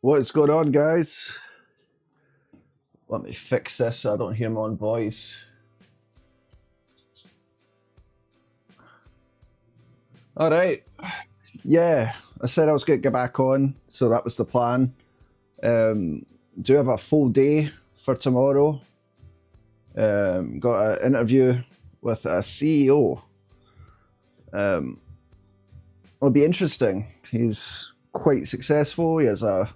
What is going on, guys? Let me fix this so I don't hear my own voice. All right. Yeah, I said I was going to get back on, so that was the plan. Do have a full day for tomorrow. Got an interview with a CEO. It'll be interesting. He's quite successful. He has a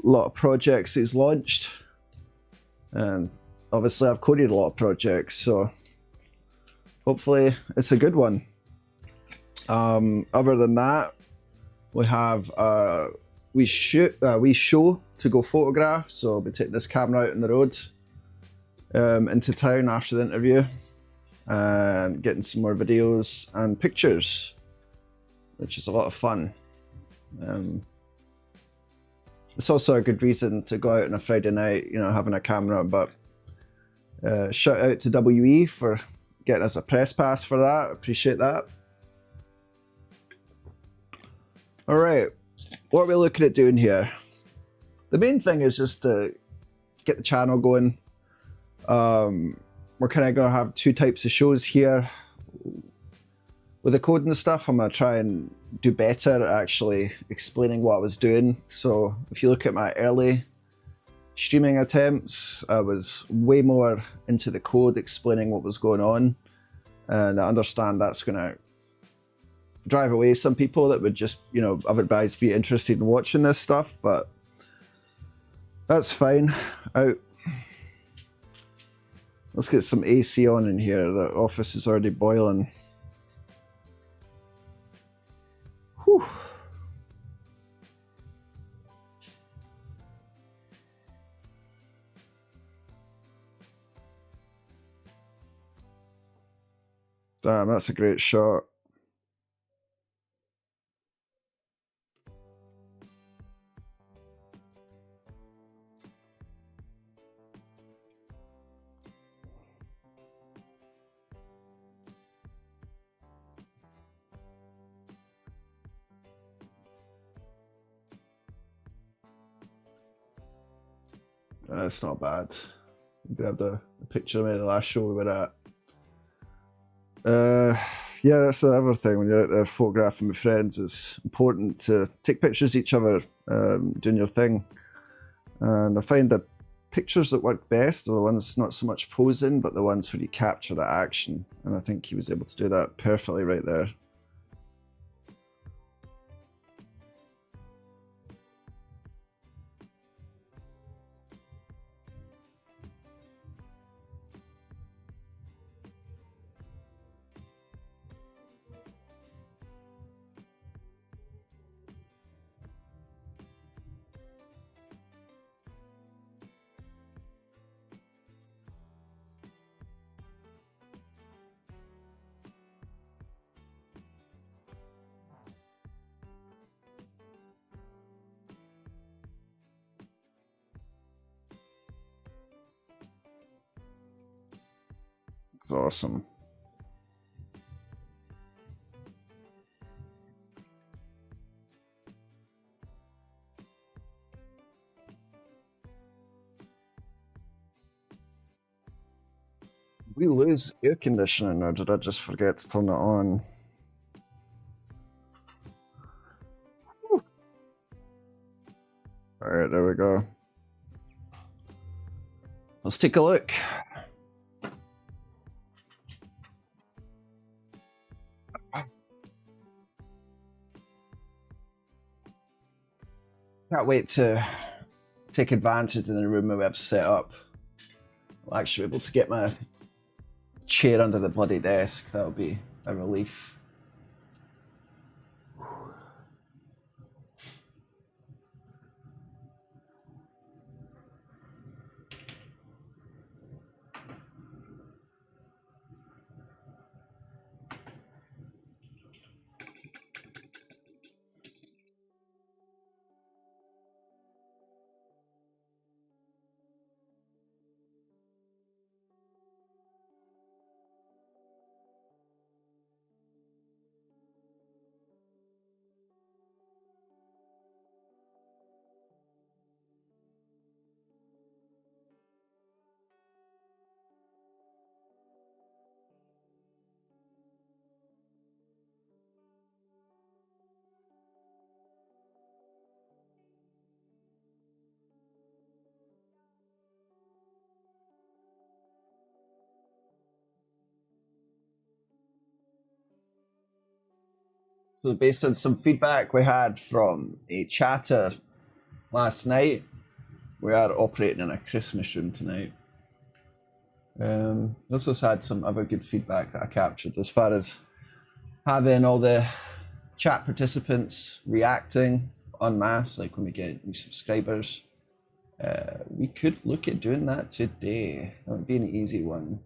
lot of projects he's launched. And obviously I've coded a lot of projects, so hopefully it's a good one. Other than that, we have we show to go photograph, so we take this camera out on the road into town after the interview and getting some more videos and pictures, which is a lot of fun. It's also a good reason to go out on a Friday night, you know, having a camera. But shout out to WE for getting us a press pass for that. Appreciate that. All right, what are we looking at doing here? The main thing is just to get the channel going. We're kind of going to have two types of shows here. With the coding and stuff, I'm going to try and do better at actually explaining what I was doing. So if you look at my early streaming attempts, I was way more into the code, explaining what was going on. And I understand that's going to drive away some people that would just, you know, otherwise be interested in watching this stuff, but that's fine. Out. Let's get some AC on in here. The office is already boiling. Whew. Damn, that's a great shot. That's not bad. Grab the picture of me the last show we were at. Yeah, that's the other thing when you're out there photographing with friends. It's important to take pictures of each other doing your thing. And I find the pictures that work best are the ones not so much posing, but the ones where you capture the action. And I think he was able to do that perfectly right there. It's awesome. We lose air conditioning, or did I just forget to turn it on? All right, there we go. Let's take a look. Can't wait to take advantage of the room we have set up. I'll actually be able to get my chair under the bloody desk. That'll be a relief. So based on some feedback we had from a chatter last night, we are operating in a Christmas room tonight. Also had some other good feedback that I captured as far as having all the chat participants reacting en masse, like when we get new subscribers. We could look at doing that today. That would be an easy one,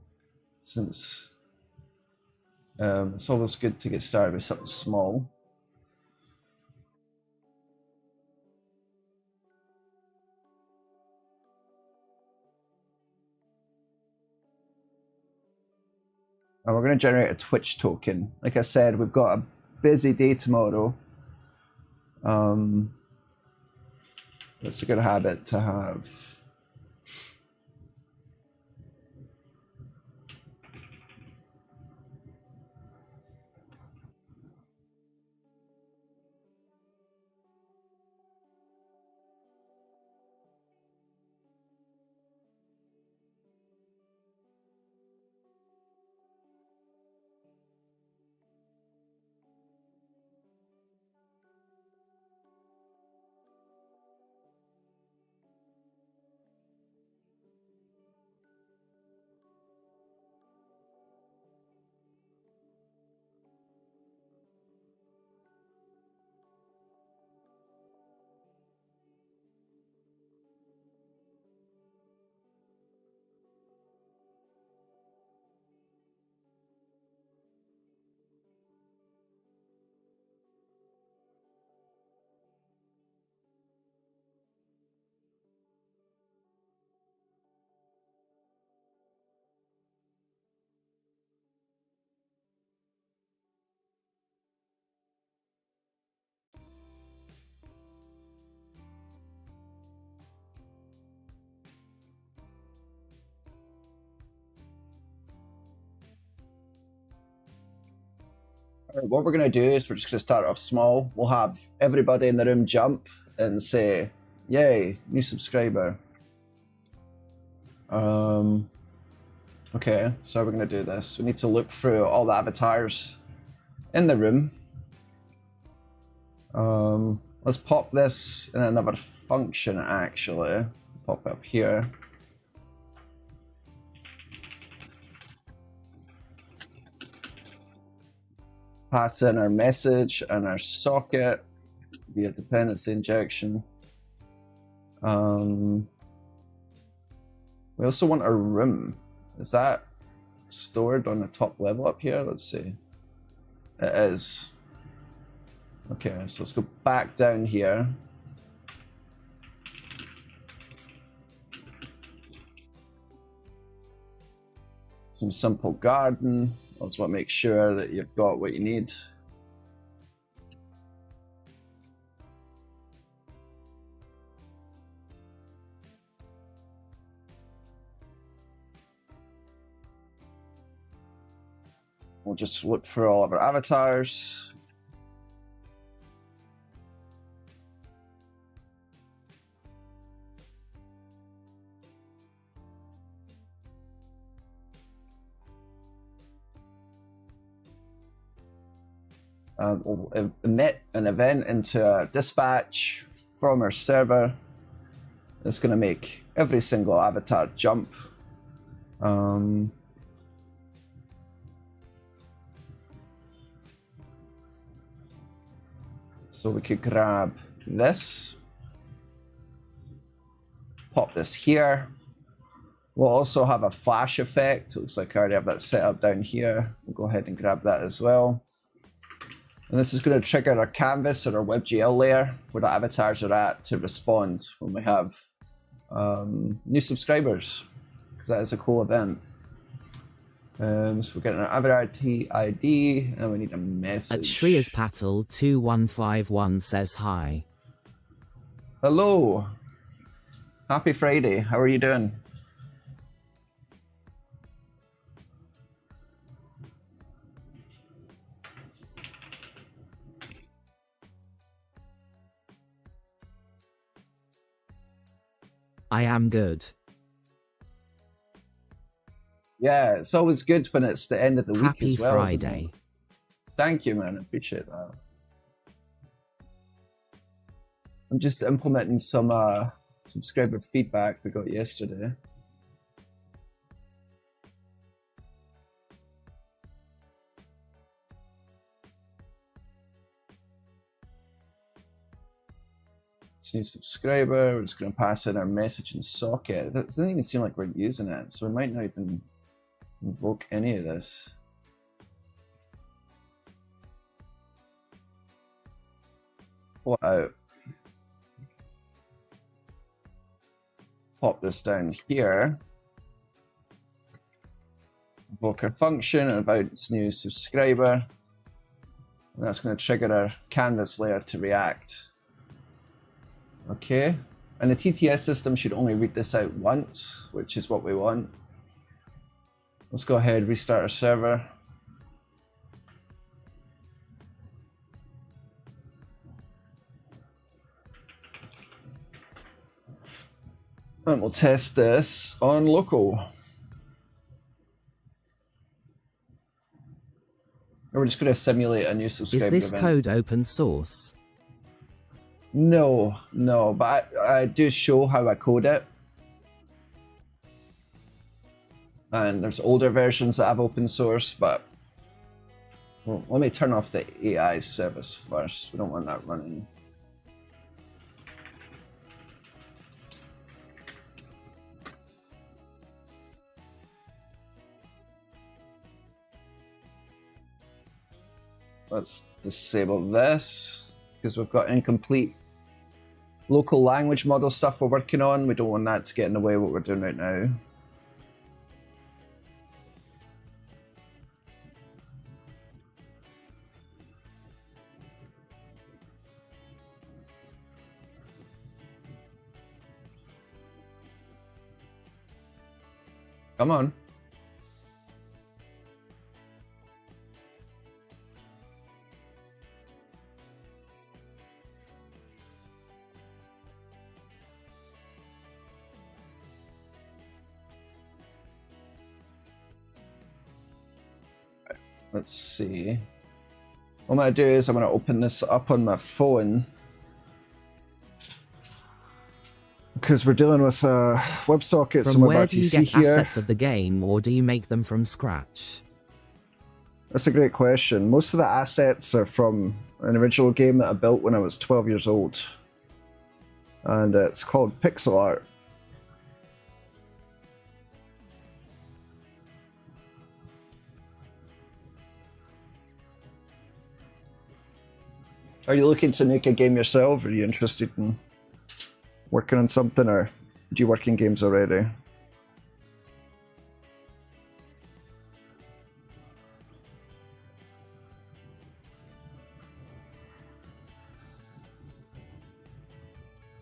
since it's always good to get started with something small. And we're going to generate a Twitch token. Like I said, we've got a busy day tomorrow. It's a good habit to have. What we're going to do is we're just going to start off small. We'll have everybody in the room jump and say, yay, new subscriber. Okay, so we're going to do this. We need to look through all the avatars in the room. Let's pop this in another function, actually. Pop it up here. Pass in our message and our socket via dependency injection. We also want a room. Is that stored on the top level up here? Let's see. It is. Okay, so let's go back down here. Some simple garden. I just want to make sure that you've got what you need. We'll just look through all of our avatars. We'll emit an event into a dispatch from our server. It's going to make every single avatar jump. So we could grab this, pop this here. We'll also have a flash effect. It looks like I already have that set up down here. We'll go ahead and grab that as well. And this is going to trigger our canvas or our WebGL layer where the avatars are at to respond when we have new subscribers, because that is a cool event. So we're getting an WebRTC ID and we need a message. At Shreyas Patel 2151 says hi. Hello. Happy Friday. How are you doing? I am good. Yeah, it's always good when it's the end of the week Happy as well. Friday. Thank you, man. I appreciate that. I'm just implementing some subscriber feedback we got yesterday. New subscriber, we're just going to pass in our messaging socket. That doesn't even seem like we're using it, so we might not even invoke any of this. Pull it out. Pop this down here. Invoke our function, invite new subscriber. And that's going to trigger our canvas layer to react. Okay, and the TTS system should only read this out once, which is what we want. Let's go ahead, restart our server. And we'll test this on local. And we're just going to simulate a new subscriber Is this event. code open source? No, but I do show how I code it. And there's older versions that have open source, but well, let me turn off the AI service first. We don't want that running. Let's disable this because we've got incomplete local language model stuff we're working on. We don't want that to get in the way of what we're doing right now. Come on. Let's see. What I'm going to do is I'm going to open this up on my phone because we're dealing with WebSockets and From where do you WebRTC get here. assets of the game, or do you make them from scratch? That's a great question. Most of the assets are from an original game that I built when I was 12 years old. And it's called pixel art. Are you looking to make a game yourself? Are you interested in working on something, or do you work in games already?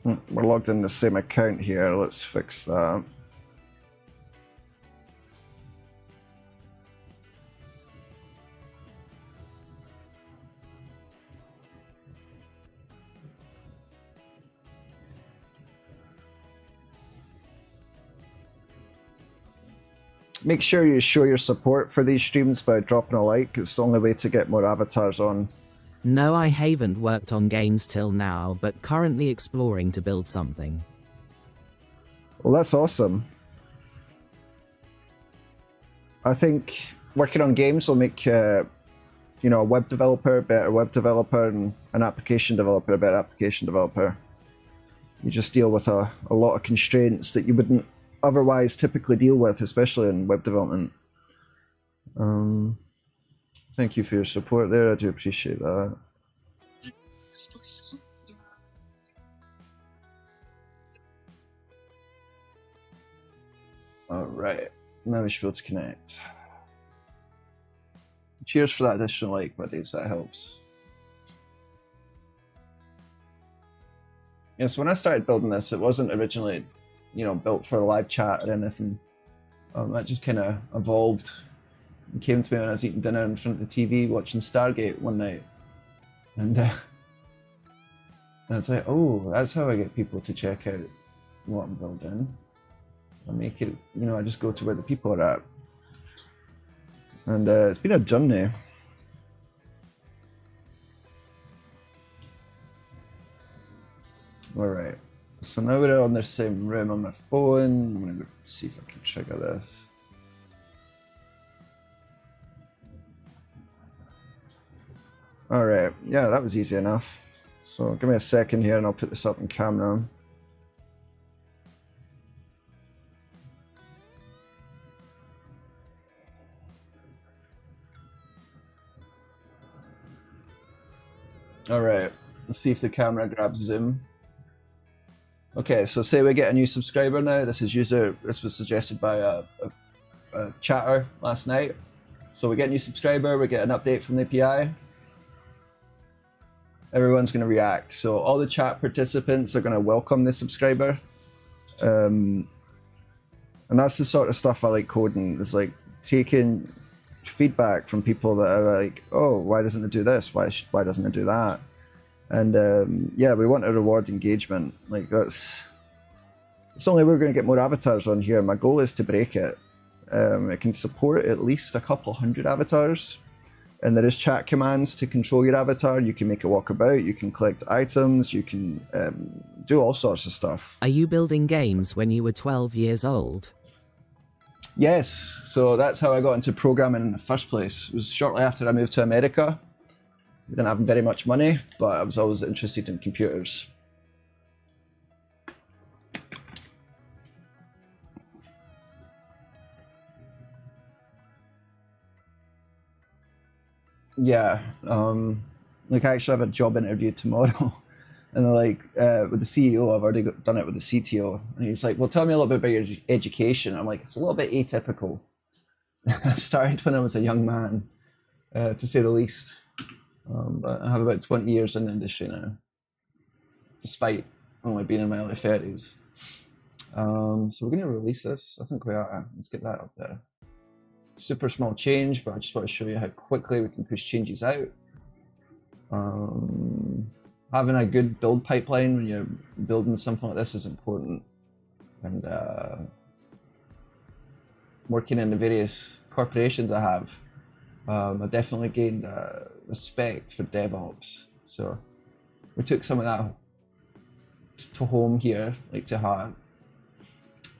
We're logged in the same account here. Let's fix that. Make sure you show your support for these streams by dropping a like. It's the only way to get more avatars on. No, I haven't worked on games till now, but currently exploring to build something. Well, that's awesome. I think working on games will make you know, a web developer a better web developer, and an application developer a better application developer. You just deal with a lot of constraints that you wouldn't otherwise typically deal with, especially in web development. Thank you for your support there. I do appreciate that. All right, now we should be able to connect. Cheers for that additional like, buddies. That helps. Yeah, so when I started building this, it wasn't originally, you know, built for a live chat or anything. That just kind of evolved. It came to me when I was eating dinner in front of the TV watching Stargate one night, and it's like, oh, that's how I get people to check out what I'm building. I make it, you know, I just go to where the people are at, and it's been a journey. Alright, so now we're on the same room on my phone. I'm gonna see if I can trigger this. Alright, yeah, that was easy enough. So give me a second here and I'll put this up on camera. Alright, let's see if the camera grabs zoom. Okay, so say we get a new subscriber now. This was suggested by a chatter last night. So we get a new subscriber, we get an update from the API. Everyone's going to react. So all the chat participants are going to welcome the subscriber. And that's the sort of stuff I like coding. It's like taking feedback from people that are like, oh, why doesn't it do this? Why doesn't it do that? And yeah, we want to reward engagement. Like it's only we're going to get more avatars on here. My goal is to break it. It can support at least a couple hundred avatars. And there is chat commands to control your avatar. You can make it walk about, you can collect items, you can do all sorts of stuff. Are you building games when you were 12 years old? Yes, so that's how I got into programming in the first place. It was shortly after I moved to America. I didn't have very much money, but I was always interested in computers. Yeah, like I actually have a job interview tomorrow, and they're like, with the CEO, I've already done it with the CTO, and he's like, well, tell me a little bit about your education. I'm like, it's a little bit atypical. I started when I was a young man, to say the least, but I have about 20 years in the industry now, despite only being in my early 30s. So we're going to release this. I think we are. Let's get that up there. Super small change, but I just want to show you how quickly we can push changes out. Having a good build pipeline when you're building something like this is important. And working in the various corporations I have, I definitely gained respect for DevOps. So we took some of that to home here, like to heart.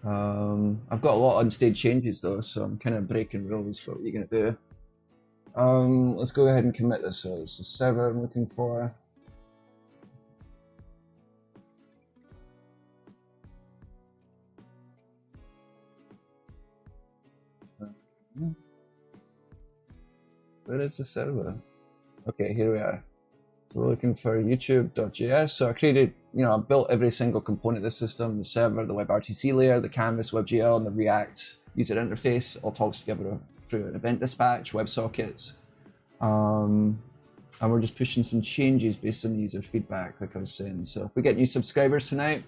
I've got a lot of unstaged changes though, so I'm kind of breaking rules for what you're going to do. Let's go ahead and commit this. So it's the server I'm looking for. Where is the server? Okay, here we are. So we're looking for youtube.js. So I created, I built every single component of the system, the server, the WebRTC layer, the canvas, WebGL, and the React user interface. All talks together through an event dispatch, WebSockets. And we're just pushing some changes based on user feedback, like I was saying. So if we get new subscribers tonight,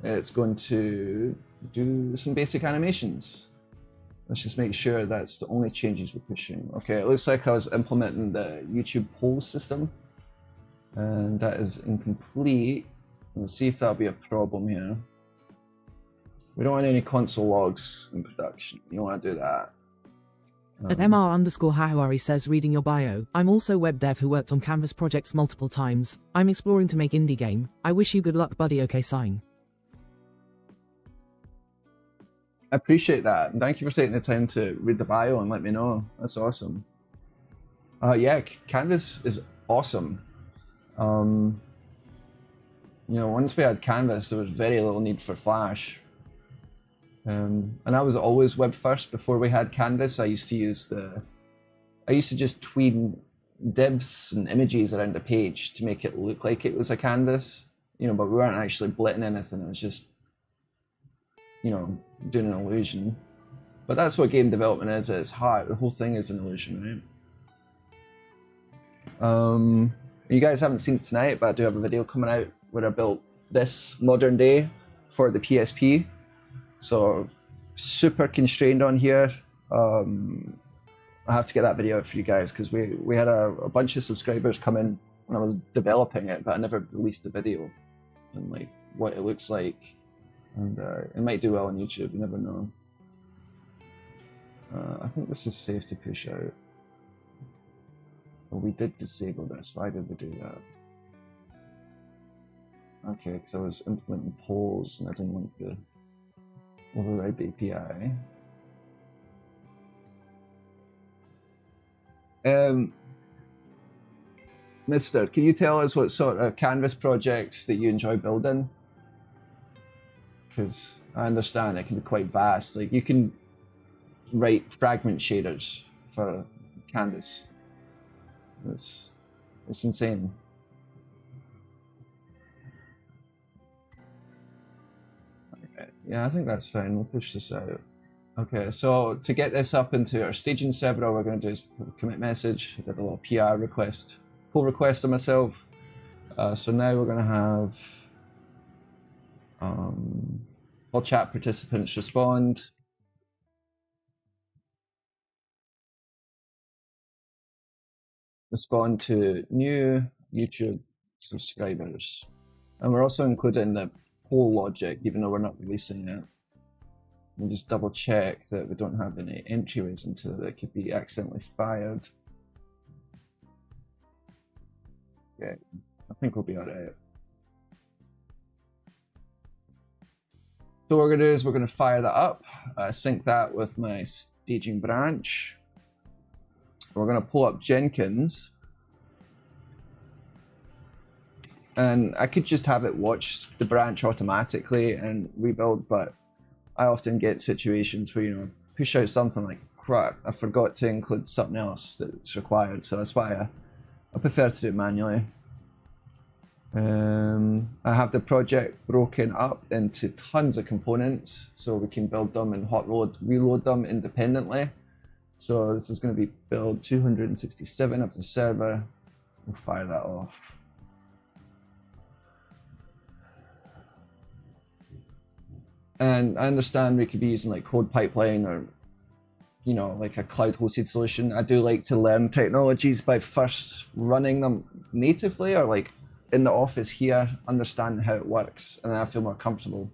it's going to do some basic animations. Let's just make sure that's the only changes we're pushing. Okay, it looks like I was implementing the YouTube poll system. And that is incomplete. Let's see if that'll be a problem here. We don't want any console logs in production. You don't want to do that. At MR_Hawari says, reading your bio, I'm also web dev who worked on Canvas projects multiple times. I'm exploring to make indie game. I wish you good luck, buddy. Okay, sign. I appreciate that. And thank you for taking the time to read the bio and let me know. That's awesome. Yeah, Canvas is awesome. Once we had Canvas, there was very little need for Flash. And I was always web first before we had Canvas. I used to just tweak divs and images around the page to make it look like it was a canvas, but we weren't actually blitting anything. It was just, doing an illusion. But that's what game development is at its heart. The whole thing is an illusion, right? You guys haven't seen it tonight, but I do have a video coming out where I built this modern day for the PSP. So super constrained on here. I have to get that video out for you guys because we had a bunch of subscribers come in when I was developing it, but I never released the video and like what it looks like. And it might do well on YouTube, you never know. I think this is safe to push out. Well, we did disable this. Why did we do that? Okay, because I was implementing polls and I didn't want to override the API. Mister, can you tell us what sort of canvas projects that you enjoy building? Because I understand it can be quite vast. Like, you can write fragment shaders for canvas. It's insane. Okay. Yeah, I think that's fine. We'll push this out. Okay, so to get this up into our staging server, all we're going to do is put a commit message. I did a little PR request, pull request on myself. So now we're going to have all chat participants respond. Respond to new YouTube subscribers. And we're also including the poll logic, even though we're not releasing it. We'll just double check that we don't have any entryways into it that could be accidentally fired. Okay, I think we'll be all right. So what we're gonna do is we're gonna fire that up, sync that with my staging branch. We're gonna pull up Jenkins. And I could just have it watch the branch automatically and rebuild, but I often get situations where, you know, push out something like, crap, I forgot to include something else that's required. So that's why I prefer to do it manually. I have the project broken up into tons of components so we can build them and hot reload them independently. So this is going to be build 267 of the server. We'll fire that off. And I understand we could be using like code pipeline or, you know, like a cloud hosted solution. I do like to learn technologies by first running them natively or like in the office here, understanding how it works. And then I feel more comfortable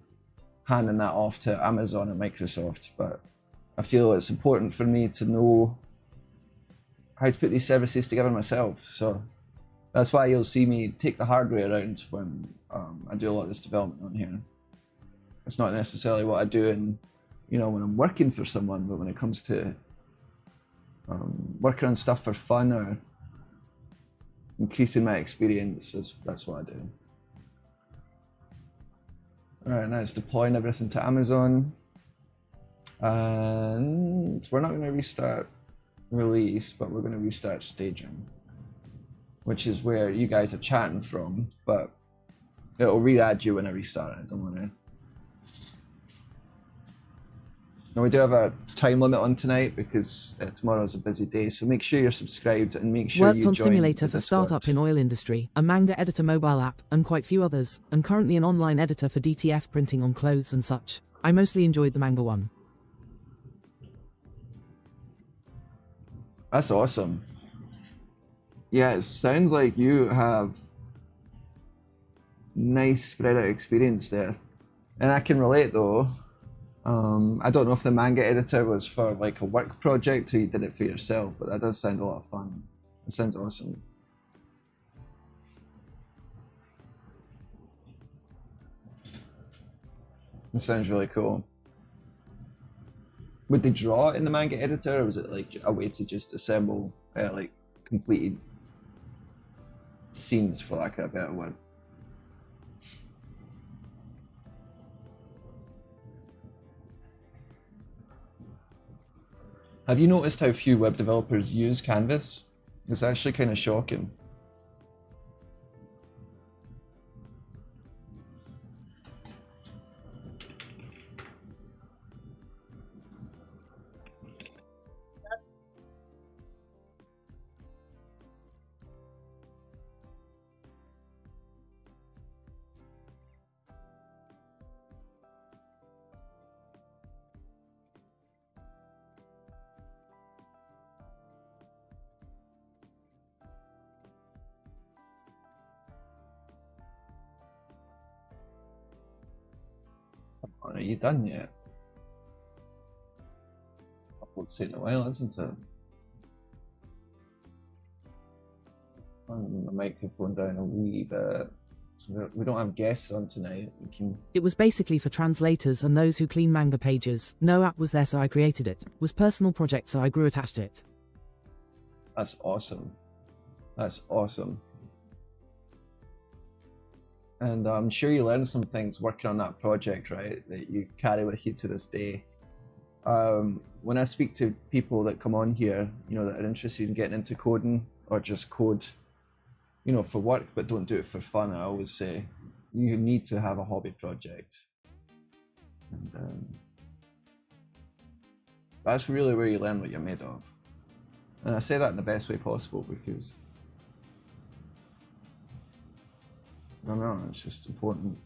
handing that off to Amazon and Microsoft. But I feel it's important for me to know how to put these services together myself. So that's why you'll see me take the hardware around when I do a lot of this development on here. It's not necessarily what I do in, you know, when I'm working for someone, but when it comes to working on stuff for fun or increasing my experience, that's what I do. All right, now it's deploying everything to Amazon. And we're not going to restart release, but we're going to restart staging, which is where you guys are chatting from, but it'll re-add you when I restart it, don't worry. Now we do have a time limit on tonight because tomorrow's a busy day, so make sure you're subscribed and make sure you join Worked on simulator the for Discord. startup in oil industry, a manga editor mobile app, and quite few others, and currently an online editor for DTF printing on clothes and such. I mostly enjoyed the manga one. That's awesome. Yeah, it sounds like you have nice spread out experience there. And I can relate though. I don't know if the manga editor was for like a work project or you did it for yourself, but that does sound a lot of fun. It sounds awesome. It sounds really cool. Would they draw in the manga editor, or was it like a way to just assemble like completed scenes, for lack of a better word? Have you noticed how few web developers use Canvas? It's actually kind of shocking. Are you done yet? Upload's taking a while, isn't it? I'm the microphone down a wee bit. So we don't have guests on tonight. We can... It was basically for translators and those who clean manga pages. No app was there, so I created it. Was personal project, so I grew attached to it. That's awesome. That's awesome. And I'm sure you learned some things working on that project, right? That you carry with you to this day. When I speak to people that come on here, you know, that are interested in getting into coding or just code, you know, for work, but don't do it for fun, I always say, you need to have a hobby project. And that's really where you learn what you're made of. And I say that in the best way possible because, I don't know, it's just important.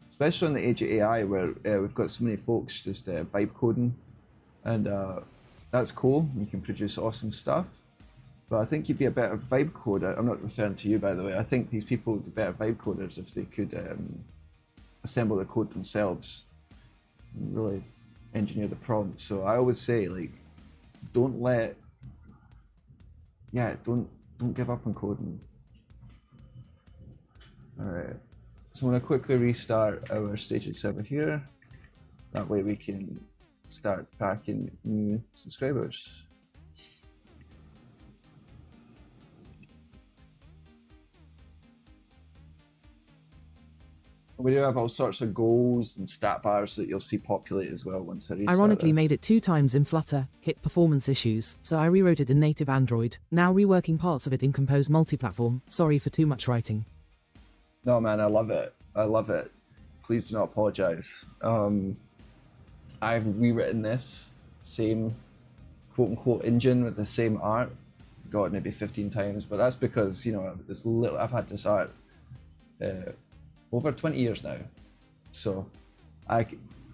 Especially in the age of AI where we've got so many folks just vibe coding. And that's cool, you can produce awesome stuff. But I think you'd be a better vibe coder. I'm not referring to you, by the way. I think these people would be better vibe coders if they could assemble the code themselves and really engineer the prompt. So I always say, like, don't give up on coding. All right, so I'm gonna quickly restart our staging server here. That way we can start packing new subscribers. We do have all sorts of goals and stat bars that you'll see populate as well once I restart. Ironically made it 2 times in Flutter, hit performance issues, so I rewrote it in native Android, now reworking parts of it in Compose multi-platform. Sorry for too much writing. No man, I love it. I love it. Please do not apologize. I've rewritten this same quote-unquote engine with the same art, God, maybe 15 times, but that's because, you know, I've had this art over 20 years now. So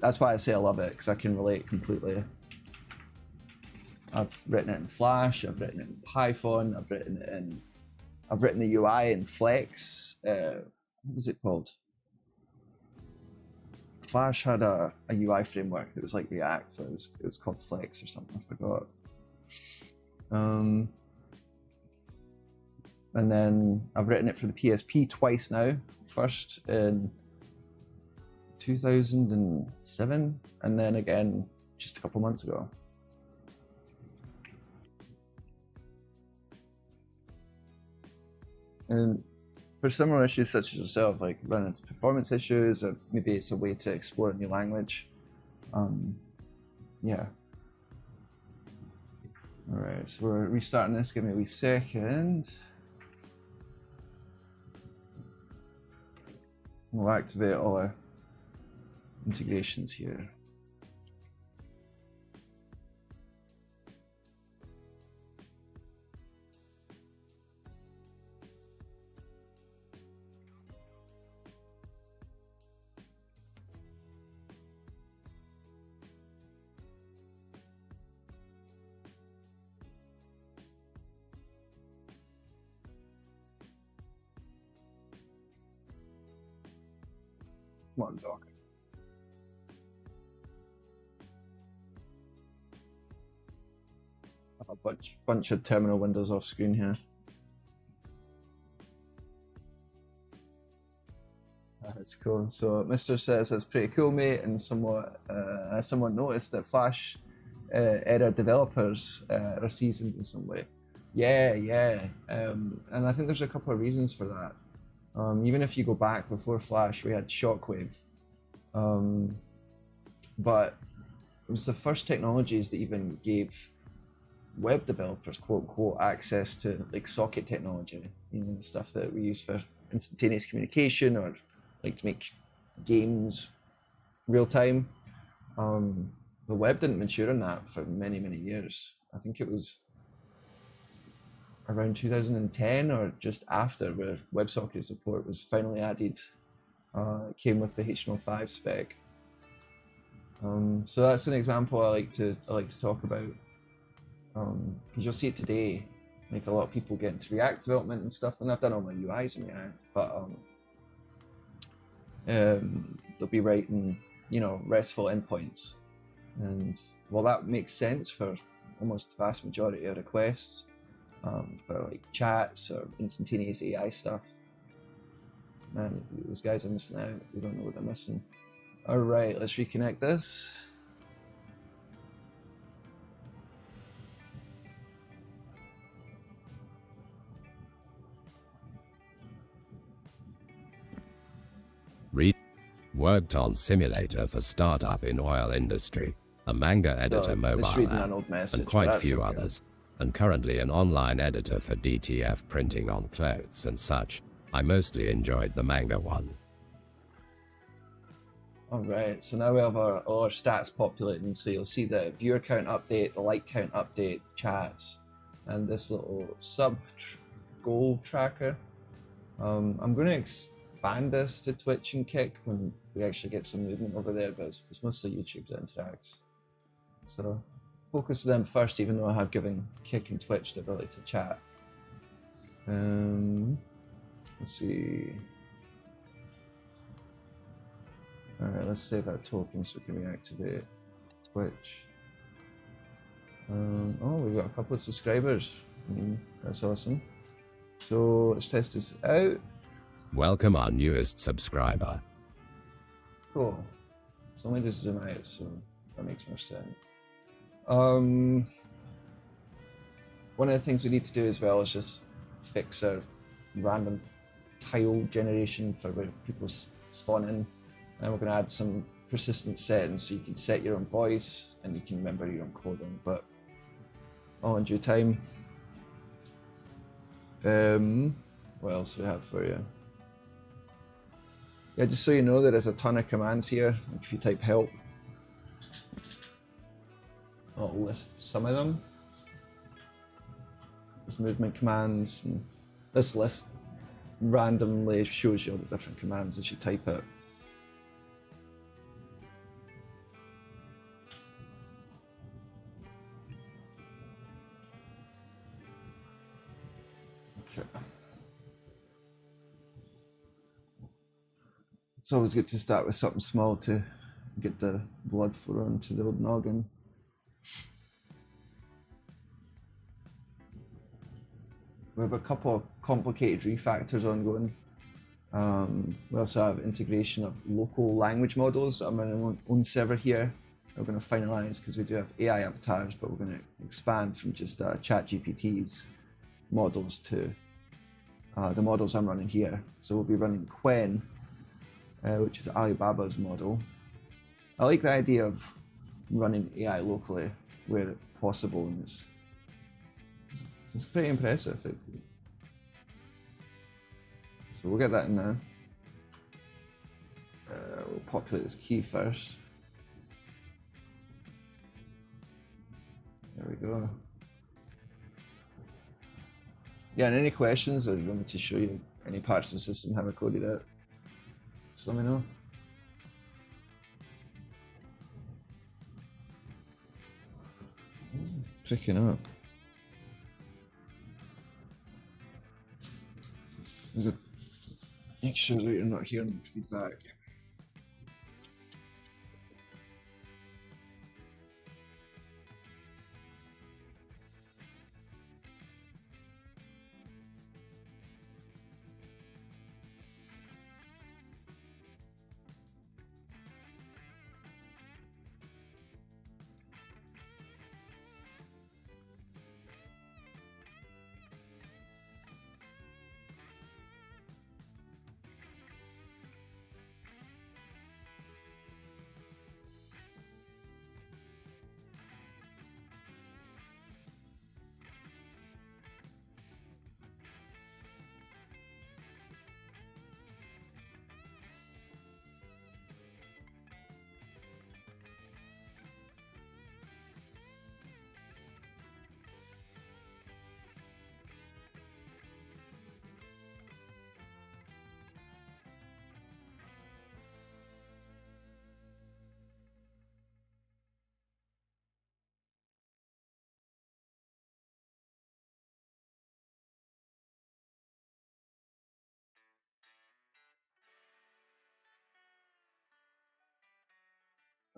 that's why I say I love it, because I can relate completely. I've written it in Flash, I've written it in Python, I've written the UI in Flex. What was it called? Flash had a UI framework that was like React, but it was called Flex or something, I forgot. And then I've written it for the PSP twice now. First in 2007, and then again just a couple months ago. And for similar issues such as yourself, like running into performance issues, or maybe it's a way to explore a new language. Yeah. All right, so we're restarting this. Give me a wee second. We'll activate all our integrations here. Come on, Doc. A bunch of terminal windows off screen here. That's cool. So Mr. says that's pretty cool, mate, and someone noticed that Flash era developers are seasoned in some way. Yeah. And I think there's a couple of reasons for that. Even if you go back before Flash, we had Shockwave. But it was the first technologies that even gave web developers, quote unquote, access to like socket technology, you know, the stuff that we use for instantaneous communication or like to make games real time. The web didn't mature in that for many years. I think it was around 2010 or just after where WebSocket support was finally added. It came with the HTML5 spec. So that's an example I like to talk about. Because you'll see it today, like a lot of people get into React development and stuff, and I've done all my UIs in React, but they'll be writing, you know, RESTful endpoints, and well, that makes sense for almost the vast majority of requests, for like chats or instantaneous AI stuff. Man, those guys are missing out. We don't know what they're missing. Alright, let's reconnect this. Worked on simulator for startup in oil industry, a manga editor mobile app, and quite few others, and currently an online editor for DTF printing on clothes and such. I mostly enjoyed the manga one. Alright, so now we have all our stats populating, so you'll see the viewer count update, the like count update, chats, and this little sub goal tracker. I'm going to expand this to Twitch and Kick when we actually get some movement over there, but it's mostly YouTube that interacts. So focus on them first, even though I have given Kick and Twitch the ability to chat. Let's see. Alright, let's save that token so we can reactivate Twitch. Oh, we've got a couple of subscribers. That's awesome. So let's test this out. Welcome our newest subscriber. Cool. So let me just zoom out so that makes more sense. One of the things we need to do as well is just fix our random tile generation for where people spawn in. And we're going to add some persistent settings so you can set your own voice and you can remember your own coding, but all in due time. What else do we have for you? Yeah, just so you know, there is a ton of commands here. If you type help, I'll list some of them. There's movement commands, and this list randomly shows you all the different commands as you type it. Okay. It's always good to start with something small to get the blood flow into the old noggin. We have a couple of complicated refactors ongoing. We also have integration of local language models that I'm running on own server here. We're going to finalize because we do have AI avatars, but we're going to expand from just ChatGPT's models to the models I'm running here. So we'll be running Quen, which is Alibaba's model. I like the idea of running AI locally where possible, and it's pretty impressive. So we'll get that in now. We'll populate this key first. There we go. Yeah, and any questions, or you want me to show you any parts of the system, how I coded it, just let me know. This is picking up. Make sure that you're not hearing feedback.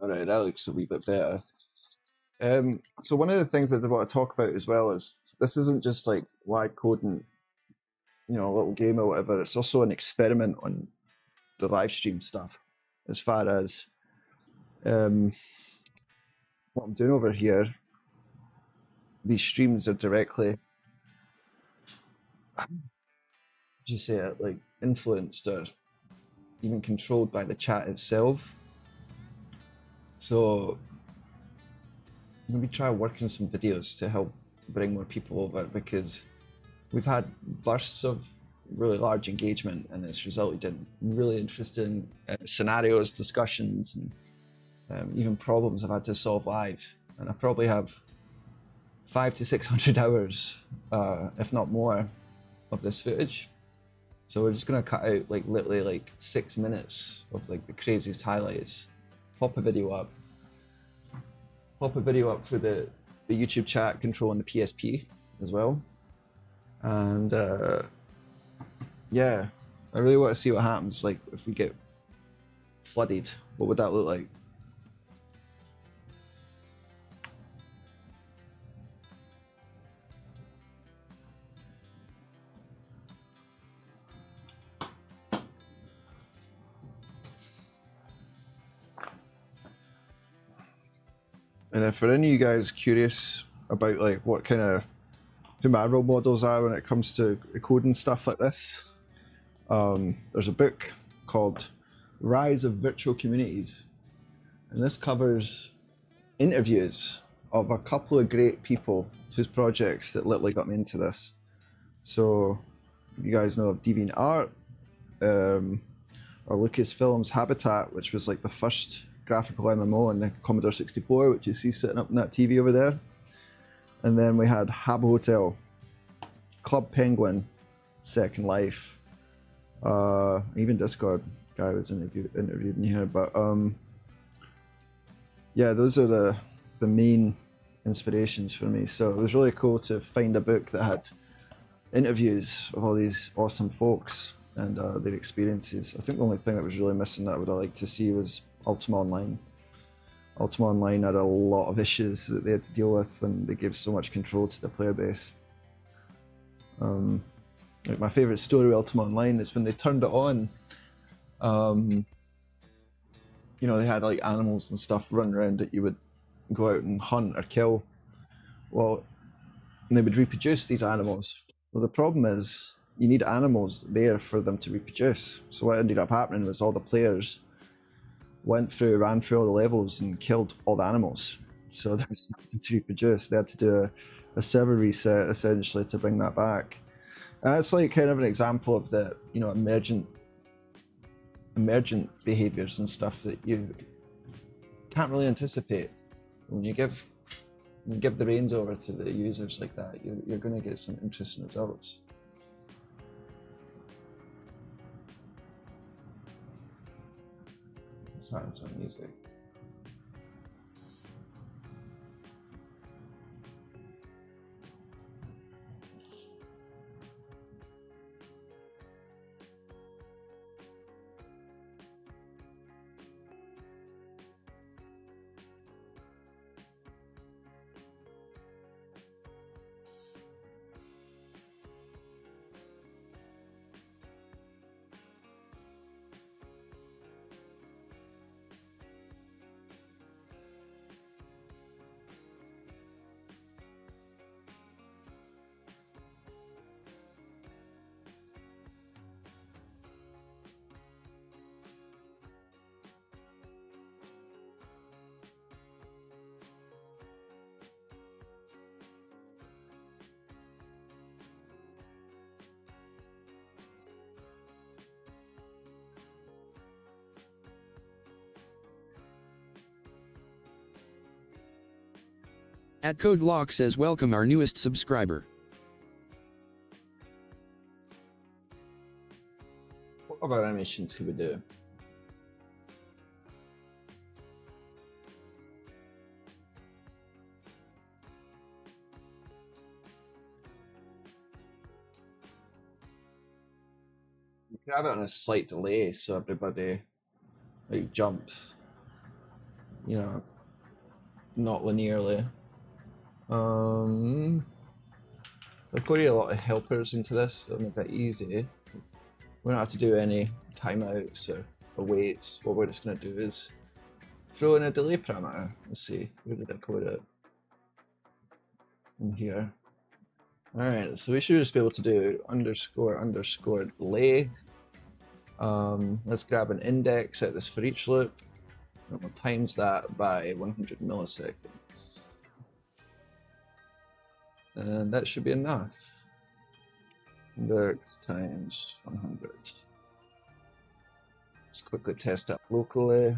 All right, that looks a wee bit better. So one of the things that I want to talk about as well is this isn't just like live coding you know, a little game or whatever. It's also an experiment on the live stream stuff, as far as what I'm doing over here. These streams are directly, you say it, like influenced or even controlled by the chat itself. So maybe try working some videos to help bring more people over, because we've had bursts of really large engagement and it's resulted in really interesting scenarios, discussions, and even problems I've had to solve live. And I probably have 500 to 600 hours, if not more, of this footage. So we're just gonna cut out like literally like 6 minutes of like the craziest highlights, pop a video up for the YouTube chat controlling the PSP as well. And yeah, I really want to see what happens, like if we get flooded, what would that look like? And if for any of you guys curious about like what kind of who my role models are when it comes to coding stuff like this, there's a book called Rise of Virtual Communities, and this covers interviews of a couple of great people whose projects that literally got me into this. So you guys know of DeviantArt, or Lucasfilm's Habitat, which was like the first graphical MMO on the Commodore 64, which you see sitting up in that TV over there. And then we had Habbo Hotel, Club Penguin, Second Life, even Discord guy was interviewed in here. But yeah, those are the main inspirations for me. So it was really cool to find a book that had interviews of all these awesome folks and their experiences. I think the only thing that was really missing that I would have liked to see was Ultima Online. Ultima Online had a lot of issues that they had to deal with when they gave so much control to the player base. Like my favorite story with Ultima Online is when they turned it on. You know, they had like animals and stuff running around that you would go out and hunt or kill. Well, and they would reproduce these animals. Well, the problem is you need animals there for them to reproduce. So what ended up happening was all the players ran through all the levels and killed all the animals. So there was nothing to reproduce. They had to do a server reset essentially to bring that back. And that's like kind of an example of the, you know, emergent behaviors and stuff that you can't really anticipate. When you give the reins over to the users like that, you're going to get some interesting results. Let's not into music. At Code Lock says welcome our newest subscriber. What other animations could we do? You could have it on a slight delay so everybody like jumps, you know, not linearly. But I've got a lot of helpers into this that'll make it easy. We don't have to do any timeouts or waits. What we're just going to do is throw in a delay parameter. Let's see, where did I code it? In here. Alright, so we should just be able to do __ delay. Let's grab an index out this for each loop, and we'll times that by 100 milliseconds. And that should be enough. Index times 100. Let's quickly test that locally.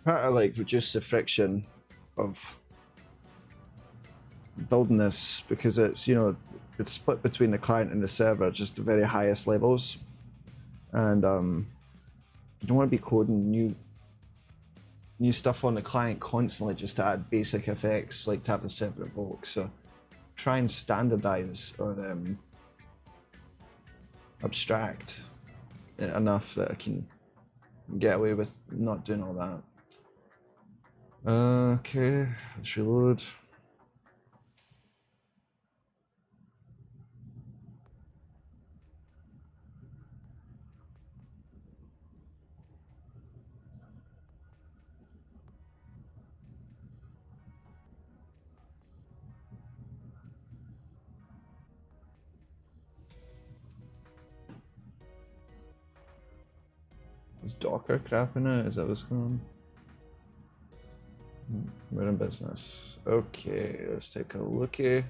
Try to like reduce the friction of building this, because it's, you know, it's split between the client and the server, just the very highest levels, and you don't want to be coding new stuff on the client constantly just to add basic effects like to have the server evoke. So try and standardize or abstract it enough that I can get away with not doing all that. Okay, let's reload. Is Docker crapping it? Is that what's going on? We're in business. Okay, let's take a looky.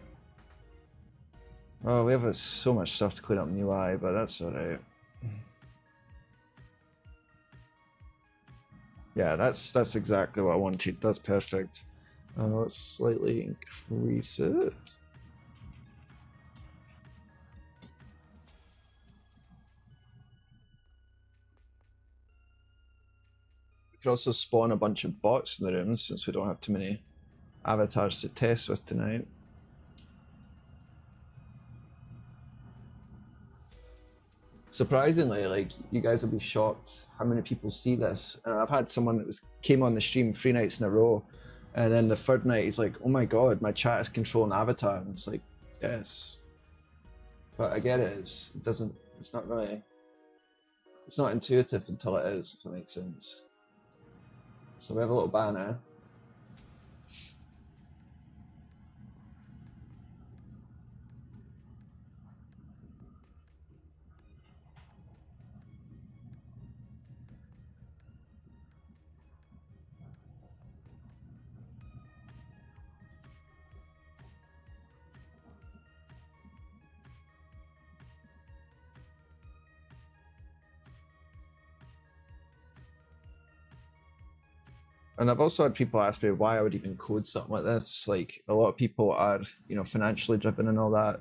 Oh, we have so much stuff to clean up in UI, but that's alright. Yeah, that's exactly what I wanted. That's perfect. Let's slightly increase it. We could also spawn a bunch of bots in the rooms since we don't have too many avatars to test with tonight. Surprisingly, like, you guys will be shocked how many people see this. And I've had someone that came on the stream 3 nights in a row, and then the third night he's like, "Oh my god, my chat is controlling avatar." And it's like, yes, but I get it. It's not intuitive until it is, if that makes sense. So we have a little banner. And I've also had people ask me why I would even code something like this. Like, a lot of people are, you know, financially driven and all that.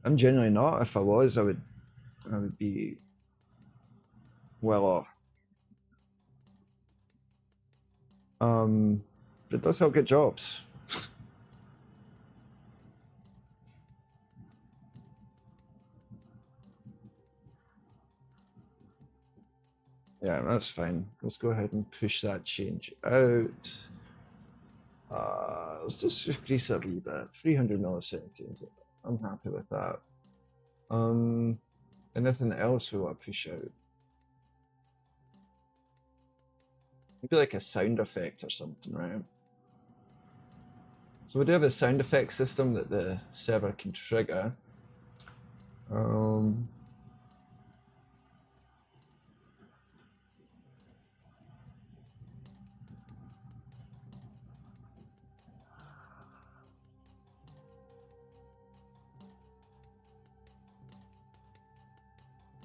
I'm genuinely not. If I was, I would be well off. But it does help get jobs. Yeah, that's fine. Let's go ahead and push that change out. Let's just increase a wee bit. 300 milliseconds. I'm happy with that. Anything else we want to push out? Maybe like a sound effect or something, right? So we do have a sound effect system that the server can trigger.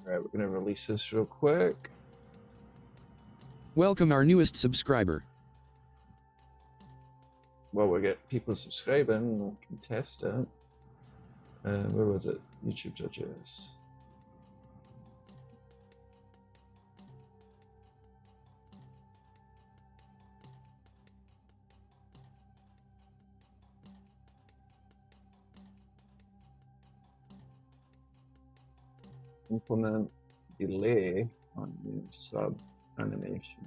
Alright, we're going to release this real quick. Welcome our newest subscriber. Well, we get people subscribing, we can test it. Where was it? YouTube judges. Implement delay on new sub animation.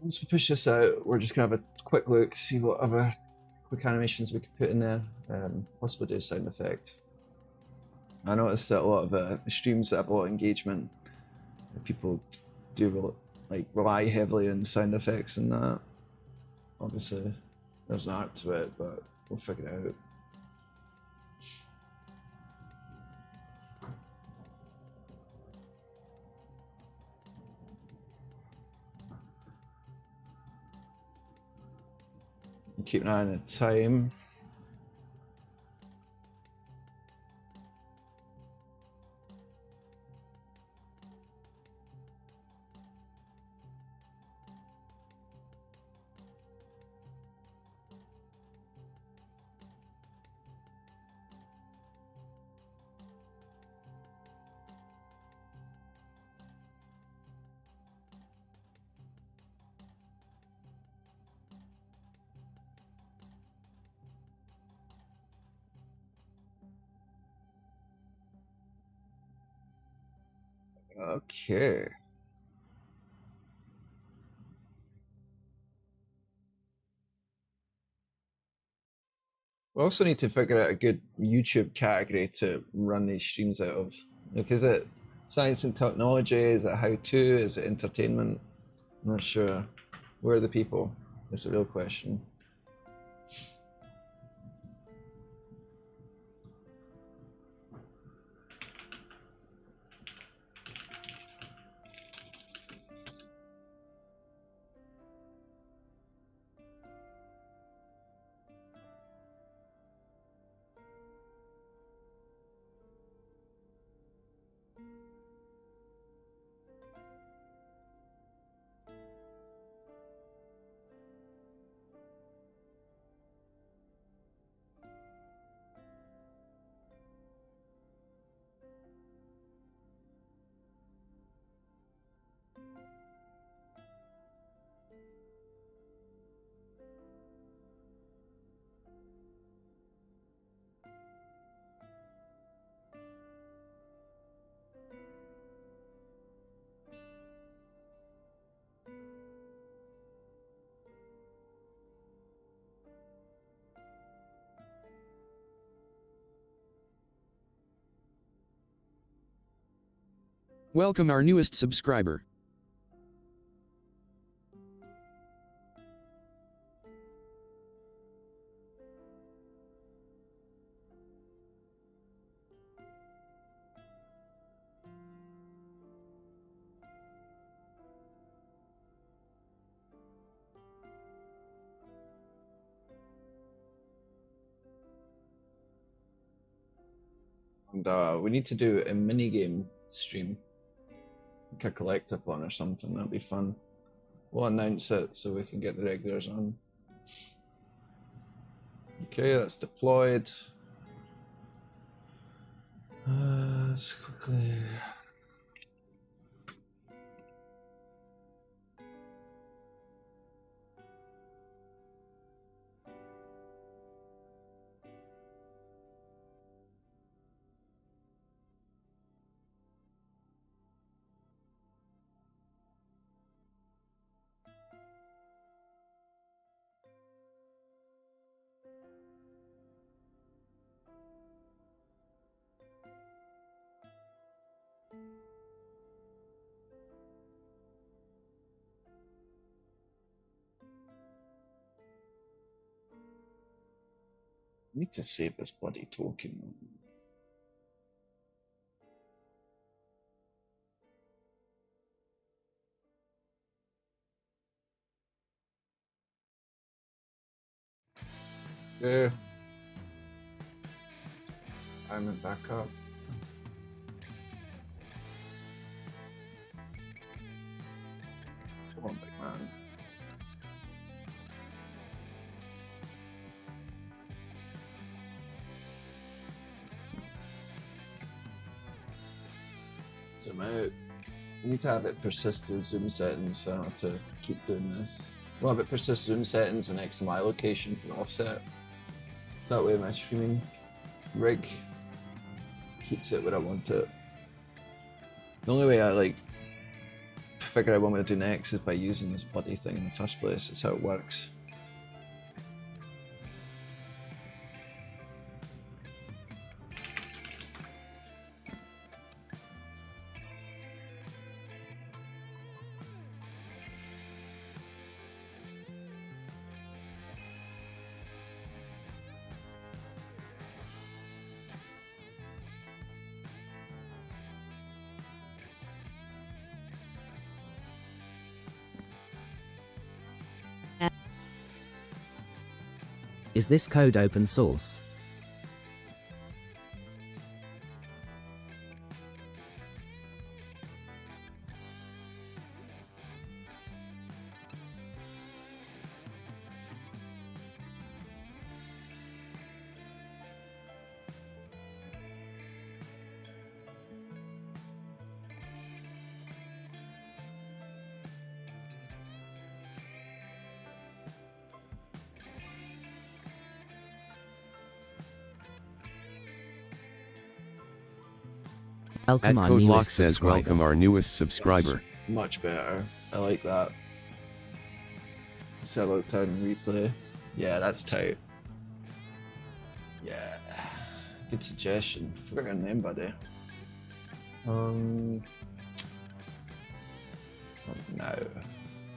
Once we push this out, we're just gonna have a quick look, see what other quick animations we could put in there. Possibly do a sound effect. I noticed that a lot of the streams that have a lot of engagement, people do like rely heavily on sound effects and that. Obviously, there's an art to it, but we'll figure it out. Keep an eye on the time. Okay. We also need to figure out a good YouTube category to run these streams out of. Like, is it science and technology? Is it how-to? Is it entertainment? I'm not sure. Where are the people? That's the real question. Welcome our newest subscriber. And we need to do a mini game stream, like a collective one or something. That'd be fun. We'll announce it so we can get the regulars on. Okay, that's deployed. Let's quickly. I need to save this bloody token. Yeah. I'm back up. Come on, big man. Zoom out. I need to have it persist through zoom settings, so I don't have to keep doing this. We'll have it persist zoom settings and XMI location for the offset. That way my streaming rig keeps it where I want it. The only way I like figure out what I'm going to do next is by using this bloody thing in the first place. That's how it works. Is this code open source? Welcome our @CodeLock newest says subscriber. welcome our newest subscriber. That's much better. I like that. Settle down and replay. Yeah, that's tight. Yeah. Good suggestion. Forgot your name, buddy. Now,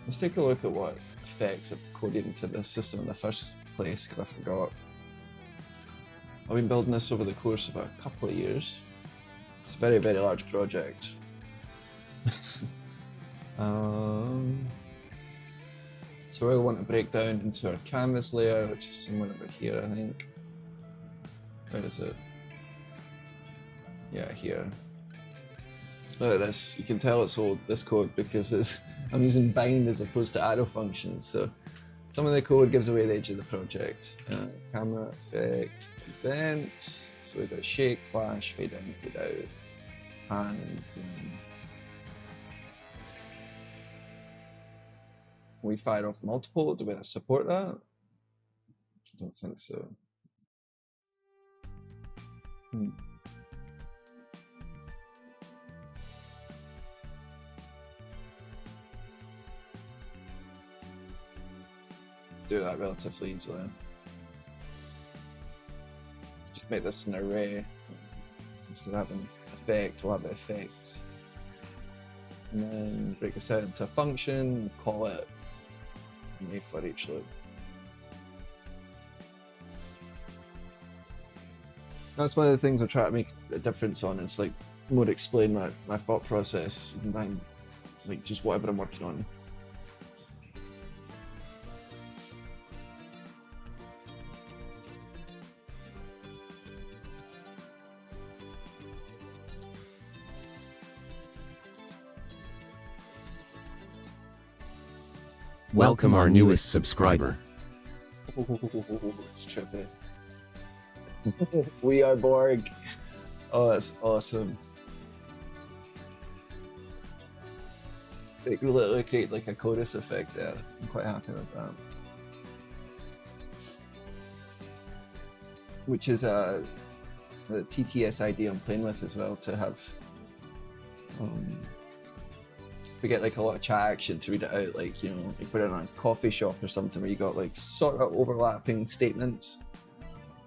let's take a look at what effects I've coded into this system in the first place, because I forgot. I've been building this over the course of a couple of years. It's a very, very large project. So I want to break down into our canvas layer, which is somewhere over here, I think. Where is it? Yeah, here. Look at this. You can tell it's old, this code, because I'm using bind as opposed to arrow functions. So some of the code gives away the edge of the project. Camera, effect, event. So we've got shake, flash, fade in, fade out, and zoom. We fire off multiple. Do we support that? I don't think so. Do that relatively easily. Just make this an array. Instead of having effect, we'll have the effects. And then break this out into a function, call it new for each loop. That's one of the things I'm trying to make a difference on. It's like more explain my thought process behind like just whatever I'm working on. Welcome our newest subscriber. It's trippy. We are Borg. Oh, that's awesome. It literally created like a chorus effect there. I'm quite happy with that. Which is a TTS idea I'm playing with as well, to have we get like a lot of chat action to read it out, like, you know, if we're in a coffee shop or something where you got like sort of overlapping statements.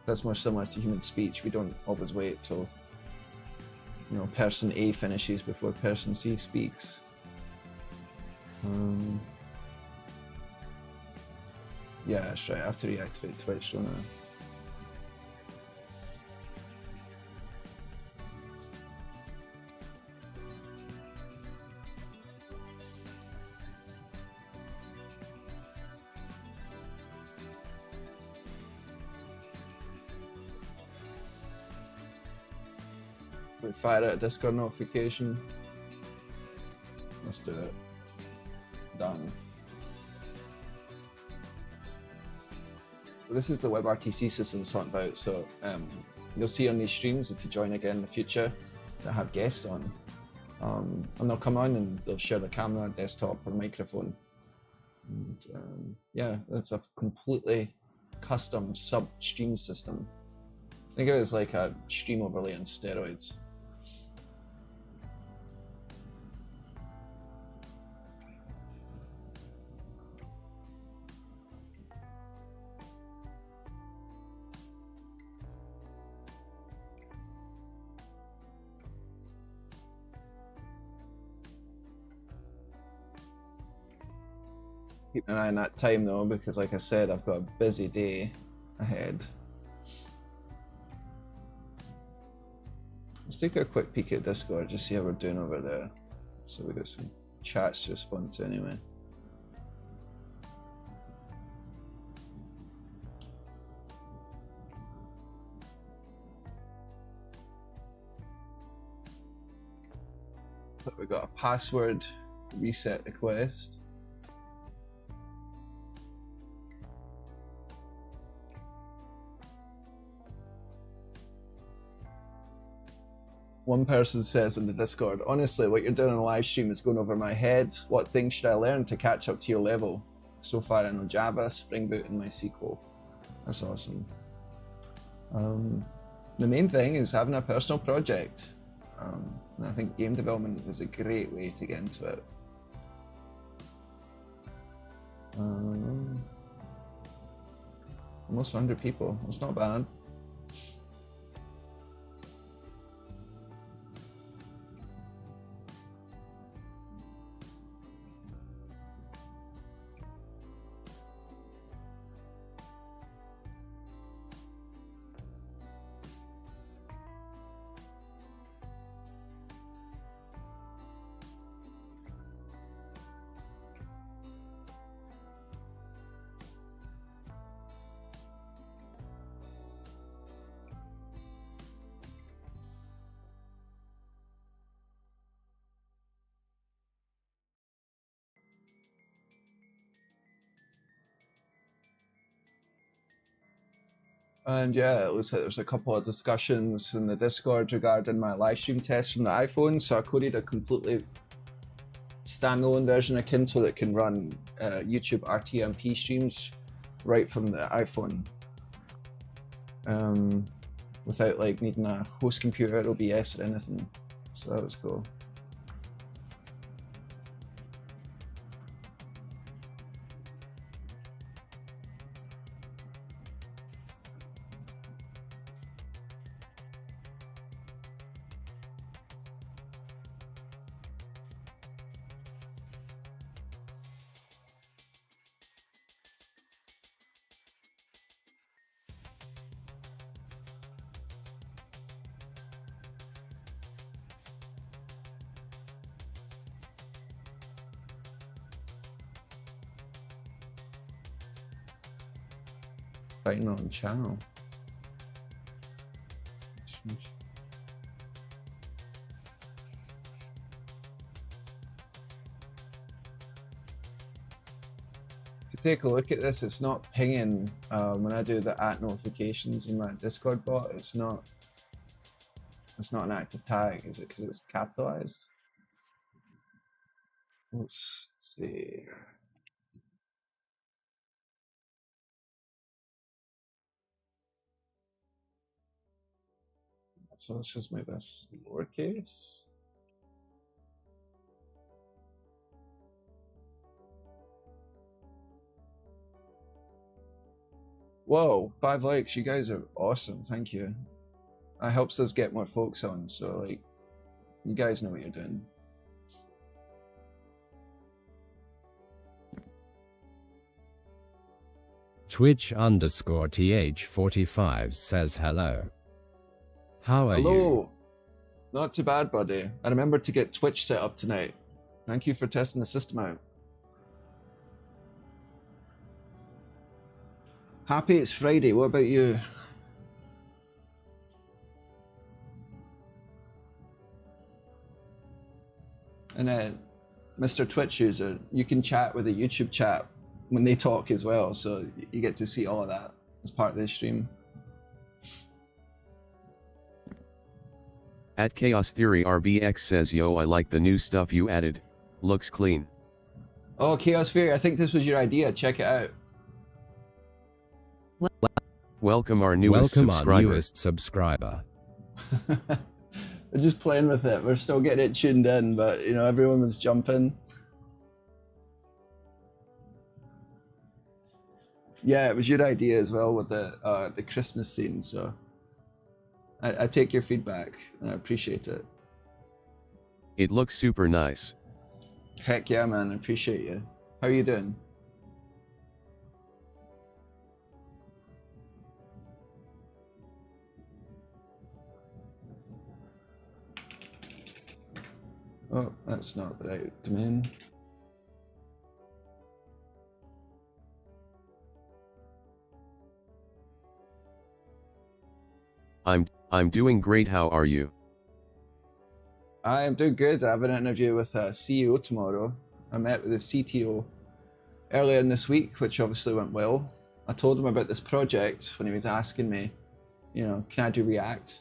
That's more similar to human speech. We don't always wait till, you know, person A finishes before person C speaks. Yeah, that's right. I have to reactivate Twitch, don't I? We fire out a Discord notification. Let's do it. Done. This is the WebRTC system it's talking about. So you'll see on these streams, if you join again in the future, that have guests on. And they'll come on and they'll share the camera, desktop, or microphone. And yeah, that's a completely custom sub-stream system. Think of it as like a stream overlay on steroids. Keeping an eye on that time though, because like I said, I've got a busy day ahead. Let's take a quick peek at Discord, just see how we're doing over there. So we got some chats to respond to anyway. But we got a password reset request. One person says in the Discord, honestly, what you're doing on the live stream is going over my head. What things should I learn to catch up to your level? So far I know Java, Spring Boot, and MySQL. That's awesome. The main thing is having a personal project. And I think game development is a great way to get into it. Almost 100 people, that's not bad. And yeah, it looks like there's a couple of discussions in the Discord regarding my live stream test from the iPhone. So I coded a completely standalone version of Kynto that can run YouTube RTMP streams right from the iPhone, without like needing a host computer, OBS, or anything. So that was cool. Fighting on channel. To take a look at this, it's not pinging when I do the @notifications in my Discord bot. It's not an active tag, is it? Because it's capitalized. Let's see. So let's just make this lowercase. Whoa, 5 likes. You guys are awesome. Thank you. That helps us get more folks on. So like, you guys know what you're doing. Twitch_TH45 says hello. How are you? Hello. Not too bad, buddy. I remembered to get Twitch set up tonight. Thank you for testing the system out. Happy it's Friday. What about you? And Mr. Twitch user, you can chat with the YouTube chat when they talk as well, so you get to see all of that as part of the stream. At Chaos Theory RBX says, yo, I like the new stuff you added. Looks clean. Oh, Chaos Theory, I think this was your idea. Check it out. Welcome our newest subscriber. We're just playing with it. We're still getting it tuned in, but you know, everyone was jumping. Yeah, it was your idea as well with the Christmas scene, so I take your feedback and I appreciate it. It looks super nice. Heck yeah, man, I appreciate you. How are you doing? Oh, that's not the right domain. I'm doing great. How are you? I am doing good. I have an interview with a CEO tomorrow. I met with the CTO earlier in this week, which obviously went well. I told him about this project when he was asking me, you know, can I do React?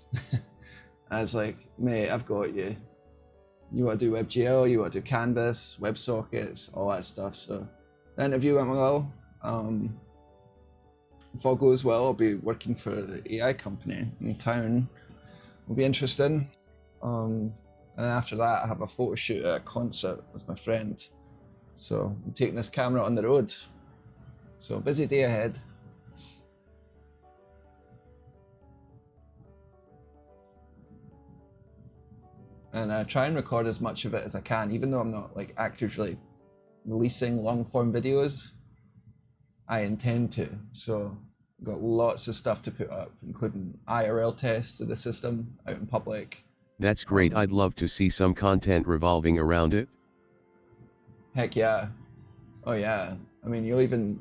I was like, mate, I've got you. You want to do WebGL, you want to do Canvas, WebSockets, all that stuff. So the interview went well. If all goes well, I'll be working for an AI company in town. Will be interesting. And after that, I have a photo shoot at a concert with my friend. So I'm taking this camera on the road. So busy day ahead. And I try and record as much of it as I can, even though I'm not like actively releasing long form videos. I intend to. So I've got lots of stuff to put up, including IRL tests of the system out in public. That's great. I'd love to see some content revolving around it. Heck yeah. Oh yeah. I mean,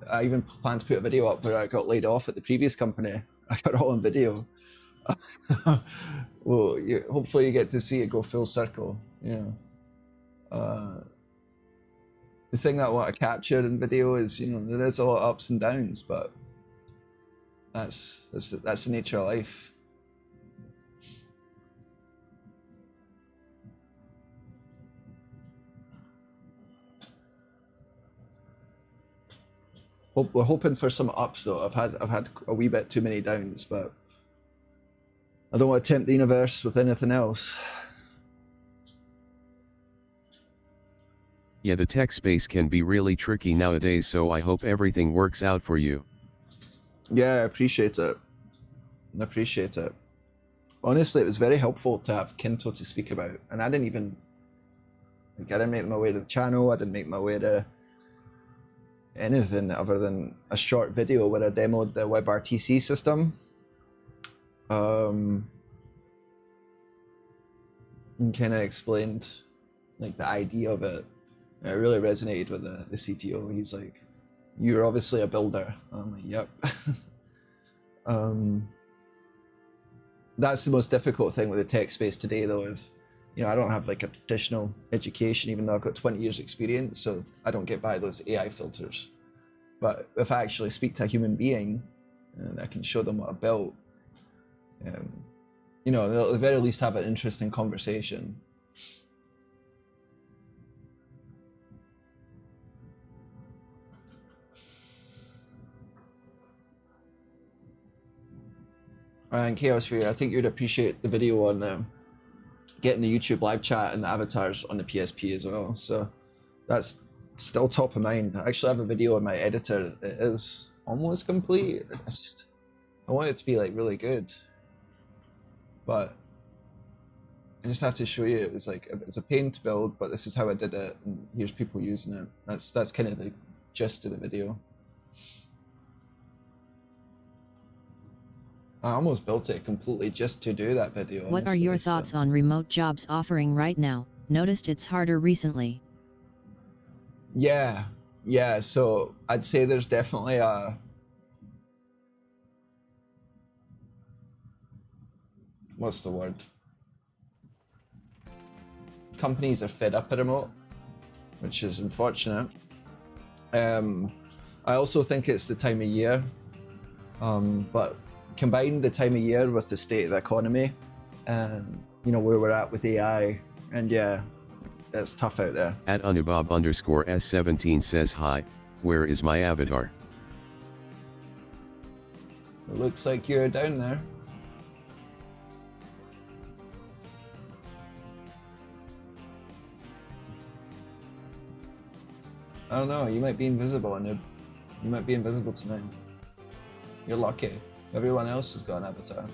I even plan to put a video up where I got laid off at the previous company. I got it all on video. Well, hopefully you get to see it go full circle. Yeah. The thing that I want to capture in video is, you know, there is a lot of ups and downs, but that's the nature of life. We're hoping for some ups though. I've had a wee bit too many downs, but I don't want to tempt the universe with anything else. Yeah, the tech space can be really tricky nowadays, so I hope everything works out for you. Yeah, I appreciate it. I appreciate it. Honestly, it was very helpful to have Kynto to speak about, and I didn't make my way to the channel. I didn't make my way to anything other than a short video where I demoed the WebRTC system. And kind of explained like the idea of it. It really resonated with the CTO. He's like, "You're obviously a builder." I'm like, "Yep." That's the most difficult thing with the tech space today, though, is, you know, I don't have like a traditional education, even though I've got 20 years experience, so I don't get by those AI filters. But if I actually speak to a human being and I can show them what I built, you know, they'll at the very least have an interesting conversation. And Chaos Fury, I think you'd appreciate the video on getting the YouTube live chat and the avatars on the PSP as well. So that's still top of mind. I actually have a video in my editor. It is almost complete. I want it to be like really good, but I just have to show you it was a pain to build, but this is how I did it, and here's people using it. That's kind of the gist of the video. I almost built it completely just to do that video. What are your thoughts on remote jobs offering right now? Noticed it's harder recently. Yeah, so I'd say there's definitely a what's the word? Companies are fed up of remote, which is unfortunate. I also think it's the time of year, but combine the time of year with the state of the economy and, you know, where we're at with AI, and yeah, it's tough out there. At @Anubob_S17 says, "Hi, where is my avatar?" It looks like you're down there. I don't know, you might be invisible, Anub. You might be invisible tonight. You're lucky. Everyone else has got an avatar.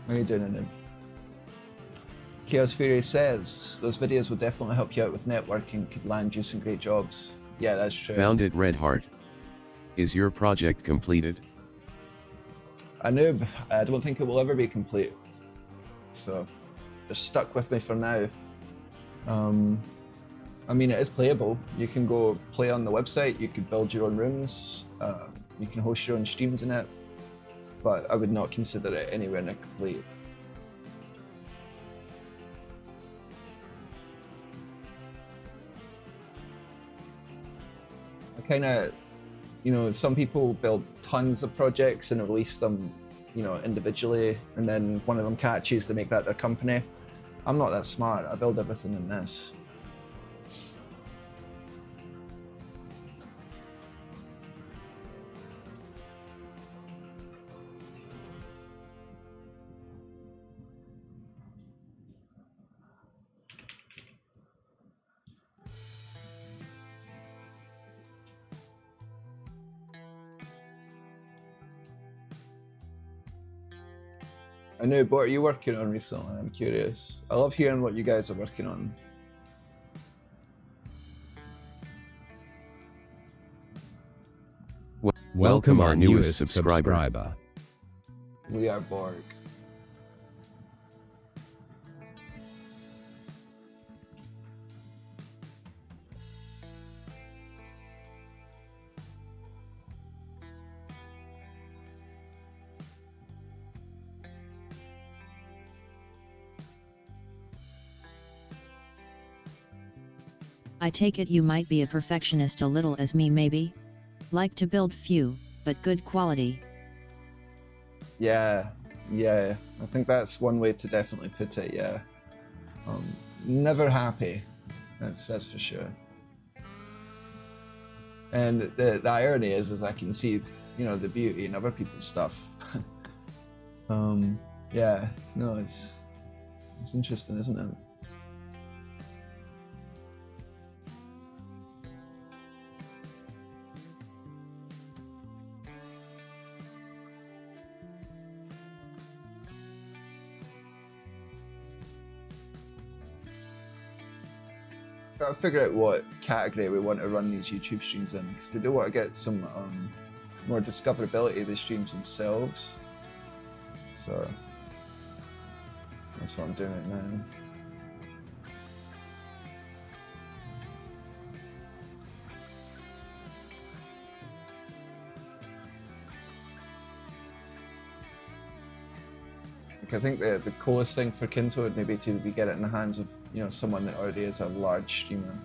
How are you doing, Anub? Chaos Fury says, those videos will definitely help you out with networking, could land you some great jobs. Yeah, that's true. Found it, Red Heart. Is your project completed? a noob. I don't think it will ever be complete. So just stuck with me for now. I mean, it is playable. You can go play on the website, you could build your own rooms, you can host your own streams in it, but I would not consider it anywhere near complete. I kind of, you know, some people build tons of projects and release them, you know, individually, and then one of them catches, they make that their company. I'm not that smart. I build everything in this. I know, what are you working on recently? I'm curious. I love hearing what you guys are working on. Welcome our newest subscriber. We are Borg. I take it you might be a perfectionist a little as me maybe? Like to build few, but good quality. Yeah, I think that's one way to definitely put it, yeah. Never happy, that's for sure. And the irony is I can see, you know, the beauty in other people's stuff. Yeah, no, it's interesting, isn't it? Gotta figure out what category we want to run these YouTube streams in, because we do want to get some more discoverability of the streams themselves. So that's what I'm doing right now. I think the coolest thing for Kynto would maybe to be get it in the hands of, you know, someone that already is a large streamer.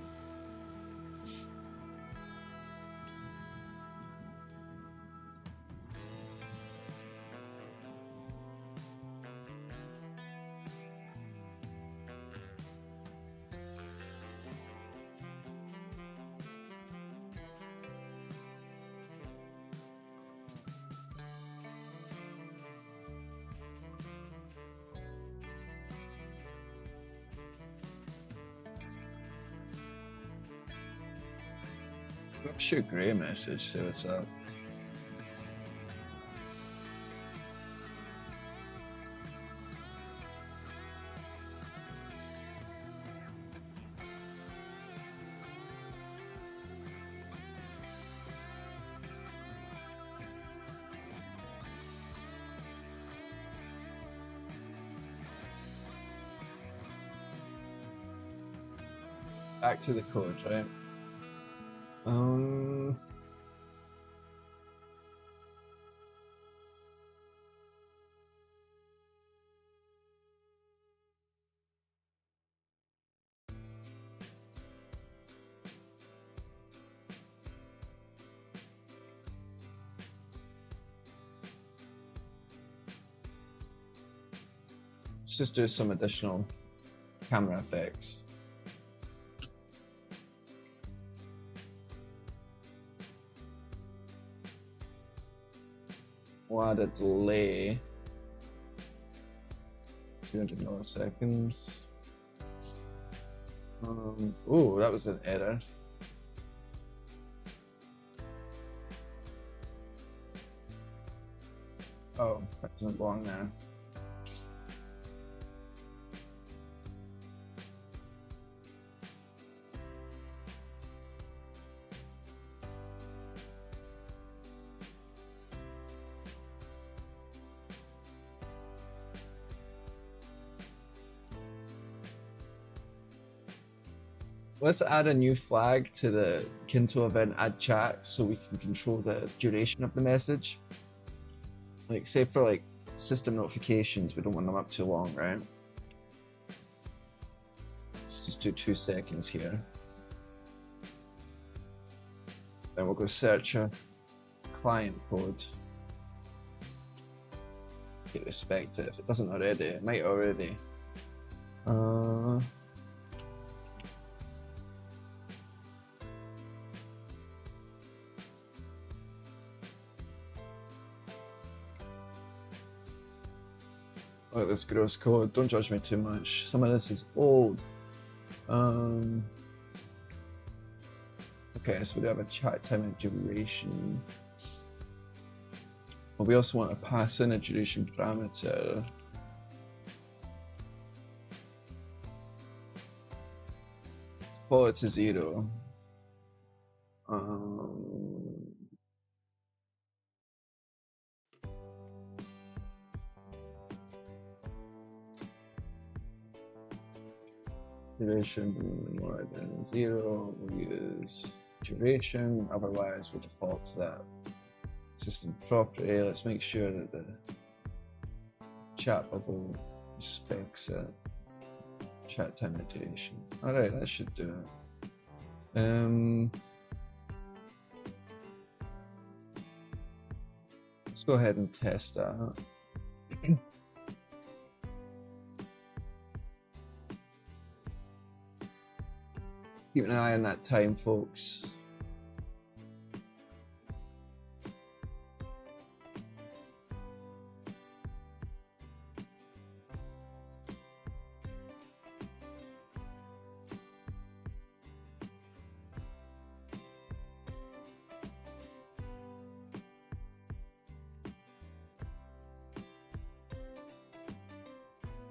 Shoot Grey message, say what's up. Back to the code, right? Let's just do some additional camera effects. We'll add a delay. 200 milliseconds. Oh, that was an error. Oh, that doesn't belong there. let's add a new flag to the Kynto event add chat so we can control the duration of the message. Like say for like system notifications, we don't want them up too long, right? Let's just do 2 seconds here. Then we'll go search a client code. Respect it if it doesn't already. It might already. Look at this gross code. Don't judge me too much. Some of this is old. Okay, so we have a chat time and duration. But we also want to pass in a duration parameter. Pull it to 0. Duration more than 0. We'll use duration, otherwise we'll default to that system property. Let's make sure that the chat bubble respects it. Chat time and duration. Alright, that should do it. Let's go ahead and test that. Keep an eye on that time, folks.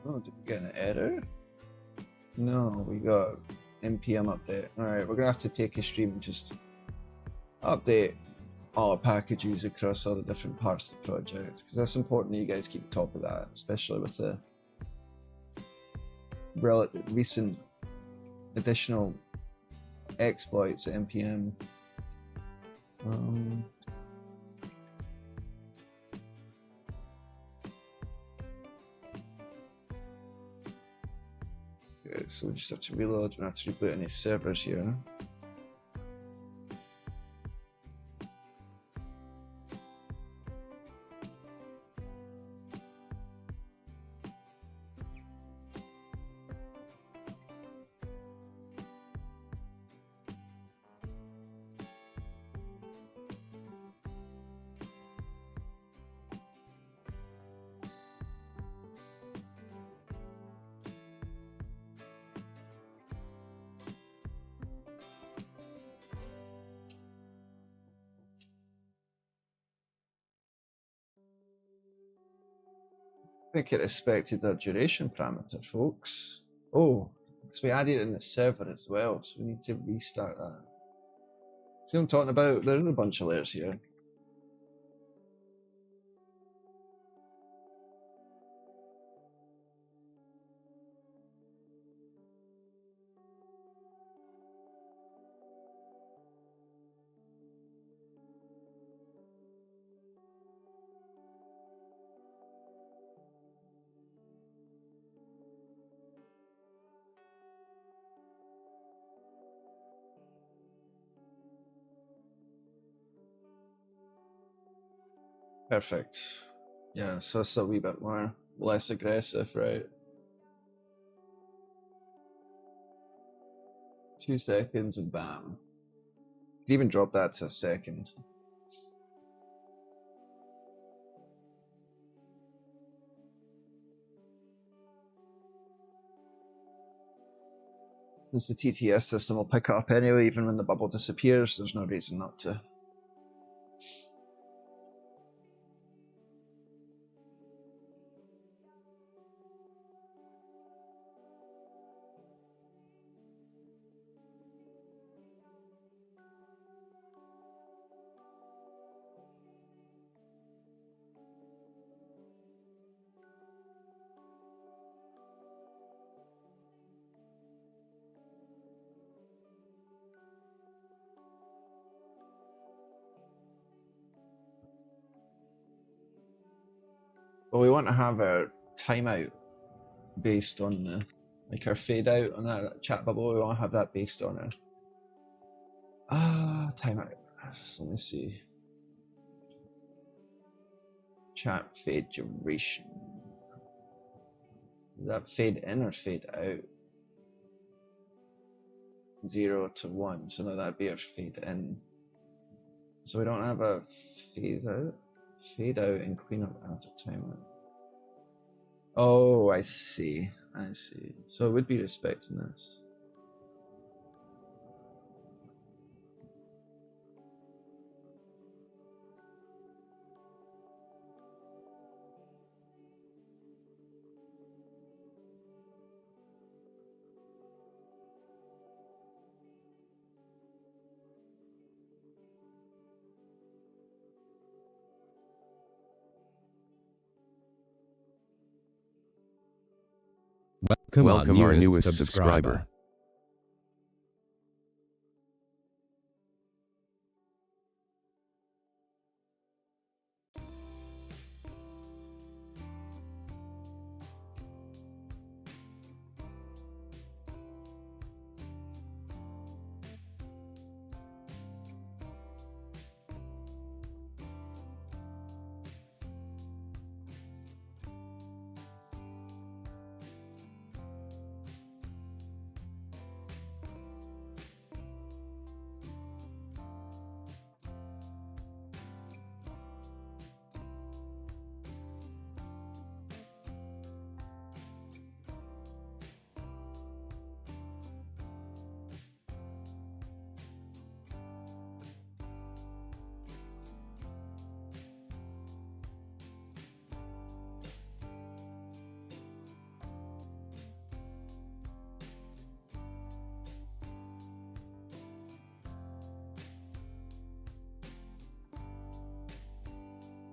Oh, did we get an error? No, we got npm update. Alright, we're gonna have to take a stream and just update all our packages across all the different parts of the project, because that's important that you guys keep top of that, especially with the recent additional exploits at npm. Okay, so we just have to reload. We don't have to reboot any servers here. I think it respected our duration parameter, folks. Oh, because we added it in the server as well, so we need to restart that. See what I'm talking about? There are a bunch of layers here. Perfect. Yeah, so it's a wee bit more less aggressive, right? 2 seconds and bam. You can even drop that to a second. Since the TTS system will pick it up anyway, even when the bubble disappears, there's no reason not to. Well, we want to have our timeout based on the, like our fade out on that chat bubble. We want to have that based on our timeout. So let me see. Chat fade duration. Is that fade in or fade out? 0 to 1. So no, that'd be our fade in. So we don't have a phase out, fade out, and clean up after timeout. Oh, I see. I see. So it would be respecting this. Welcome our newest subscriber.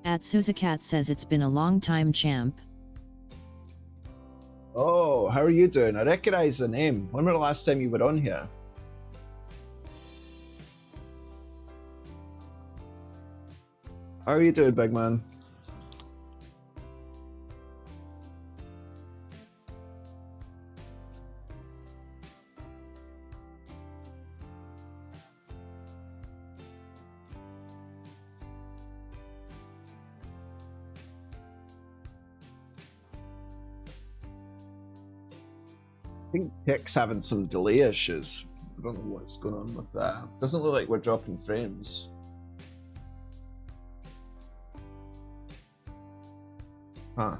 @Suzacat says it's been a long time, champ. Oh, how are you doing? I recognize the name. When was the last time you were on here? How are you doing, big man? I think Kick's having some delay issues. I don't know what's going on with that. Doesn't look like we're dropping frames. Huh.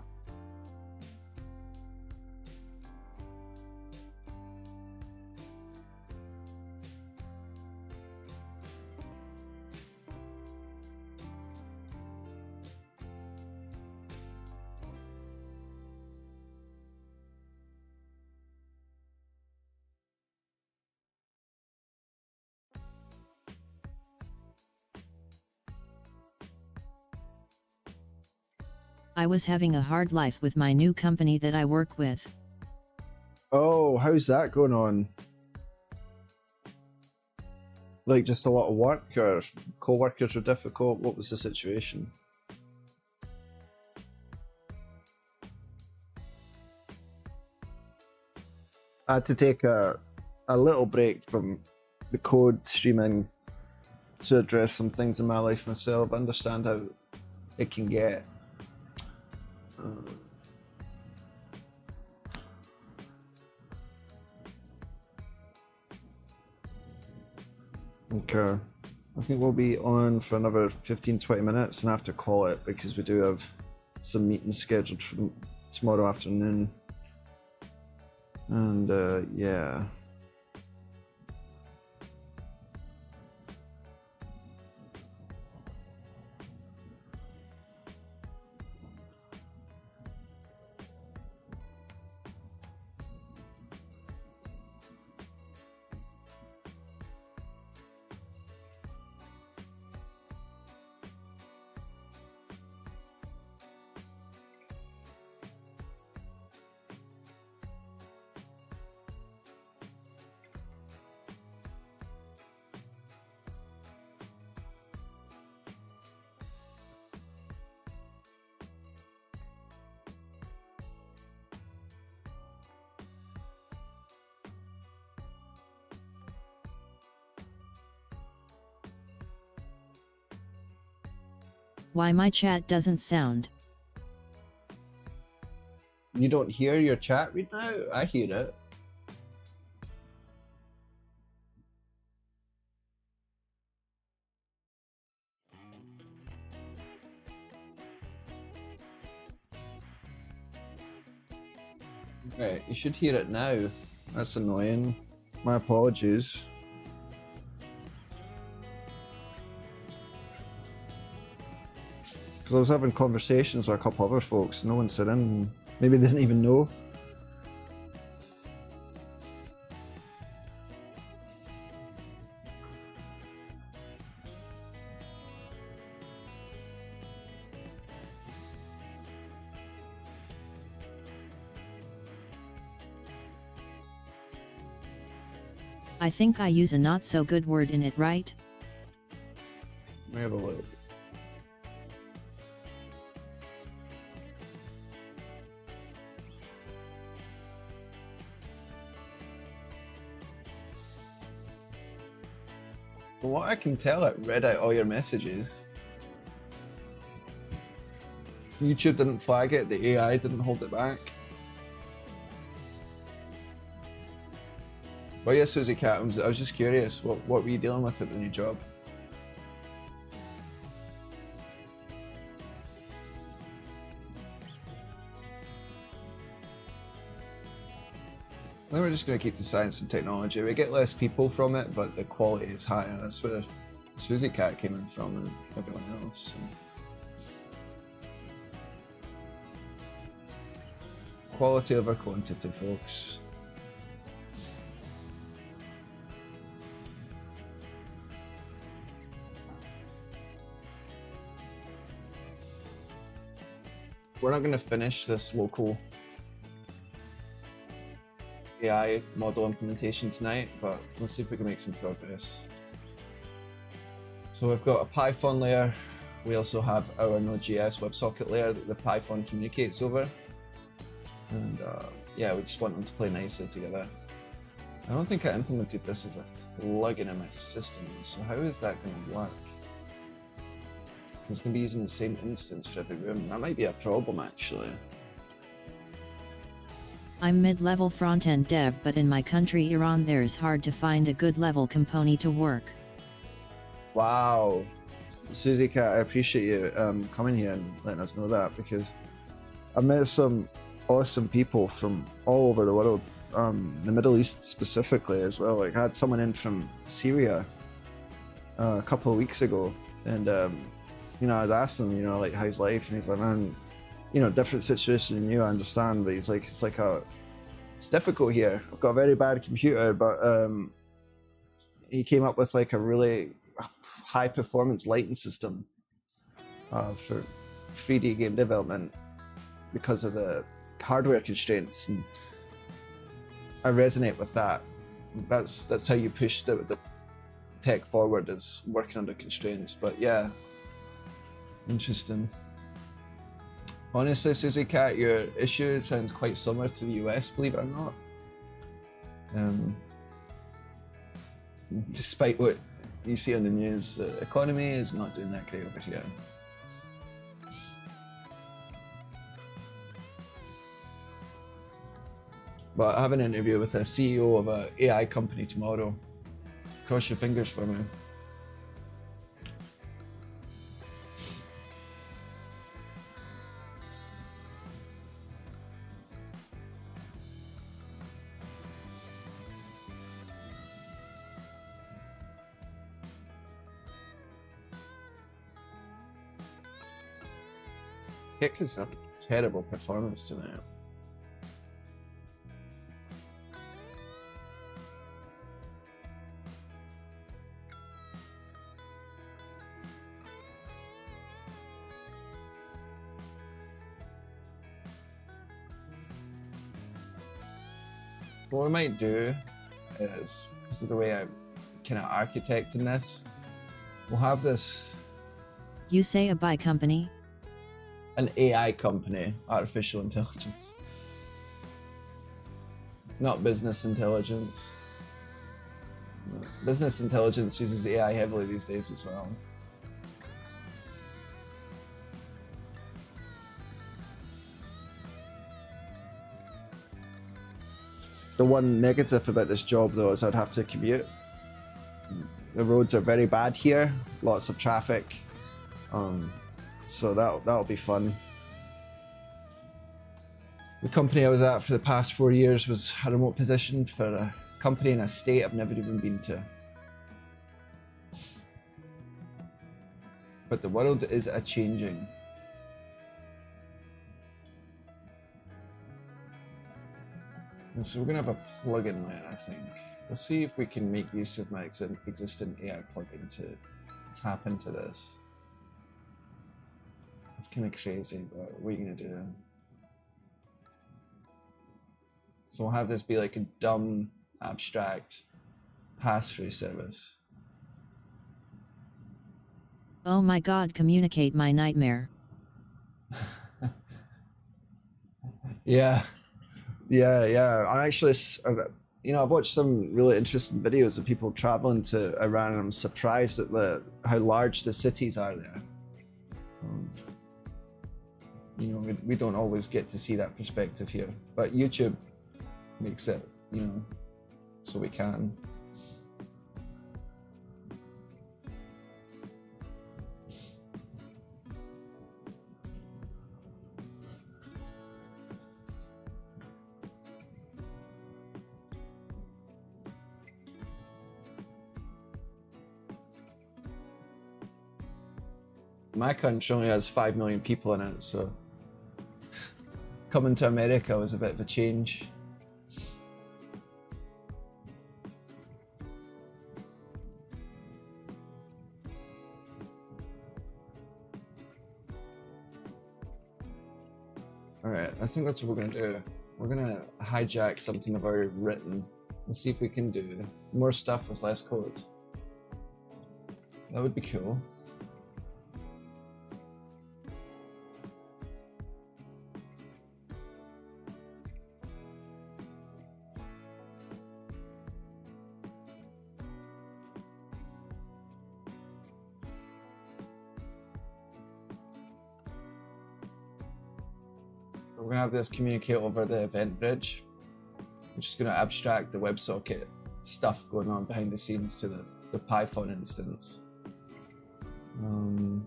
I was having a hard life with my new company that I work with. Oh, how's that going on? Like just a lot of work, or co-workers were difficult? What was the situation? I had to take a little break from the code streaming to address some things in my life myself. I understand how it can get. Okay, I think we'll be on for another 15-20 minutes and I have to call it because we do have some meetings scheduled for tomorrow afternoon. And yeah. Why my chat doesn't sound? You don't hear your chat right now? I hear it. Right, you should hear it now. That's annoying. My apologies. Because I was having conversations with a couple other folks, no one said in. Maybe they didn't even know. I think I use a not so good word in it, right? Let me have a look. From what I can tell, it read out all your messages. YouTube didn't flag it, the AI didn't hold it back. Well, yeah, Susie Cat, I was just curious, what were you dealing with at the new job? Then we're just going to keep the science and technology. We get less people from it, but the quality is higher. That's where Susie Cat came in from and everyone else. So. Quality over quantity, folks. We're not going to finish this local AI model implementation tonight, but let's see if we can make some progress. So we've got a Python layer. We also have our Node.js WebSocket layer that the Python communicates over. And yeah, we just want them to play nicely together. I don't think I implemented this as a plugin in my system, so how is that going to work? It's going to be using the same instance for every room. That might be a problem, actually. I'm mid-level front-end dev, but in my country Iran there's hard to find a good level component to work. Wow. Susie Cat, I appreciate you coming here and letting us know that, because I've met some awesome people from all over the world, the Middle East specifically as well. Like I had someone in from Syria a couple of weeks ago, and you know, I was asking him, you know, like how's life, and he's like, man, you know, different situation than you, I understand, but he's like, it's difficult here. I've got a very bad computer, but he came up with like a really high performance lighting system for 3D game development because of the hardware constraints, and I resonate with that. That's how you push the tech forward, is working under constraints. But yeah, interesting. Honestly, Susie Cat, your issue sounds quite similar to the US, believe it or not. Despite what you see on the news, the economy is not doing that great over here. But I have an interview with a CEO of an AI company tomorrow. Cross your fingers for me. Kick is a terrible performance tonight. What we might do is, because of the way I'm kind of architecting this, we'll have this. You say a buy company? An AI company, artificial intelligence. Not business intelligence. Business intelligence uses AI heavily these days as well. The one negative about this job though is I'd have to commute. The roads are very bad here, lots of traffic, so that'll be fun. The company I was at for the past 4 years was a remote position for a company in a state I've never even been to. But the world is a-changing. And so we're gonna have a plugin there, I think. Let's see if we can make use of my existing AI plugin to tap into this. It's kind of crazy, but what are you gonna do? So we'll have this be like a dumb, abstract pass-through service. Oh my god, communicate my nightmare. Yeah. I actually, I've watched some really interesting videos of people traveling to Iran, and I'm surprised at how large the cities are there. We don't always get to see that perspective here, but YouTube makes it, so we can. My country only has 5 million people in it, so coming to America was a bit of a change. Alright, I think that's what we're gonna do. We're gonna hijack something I've already written and see if we can do more stuff with less code. That would be cool. We're gonna have this communicate over the event bridge. I'm just gonna abstract the WebSocket stuff going on behind the scenes to the Python instance. I'm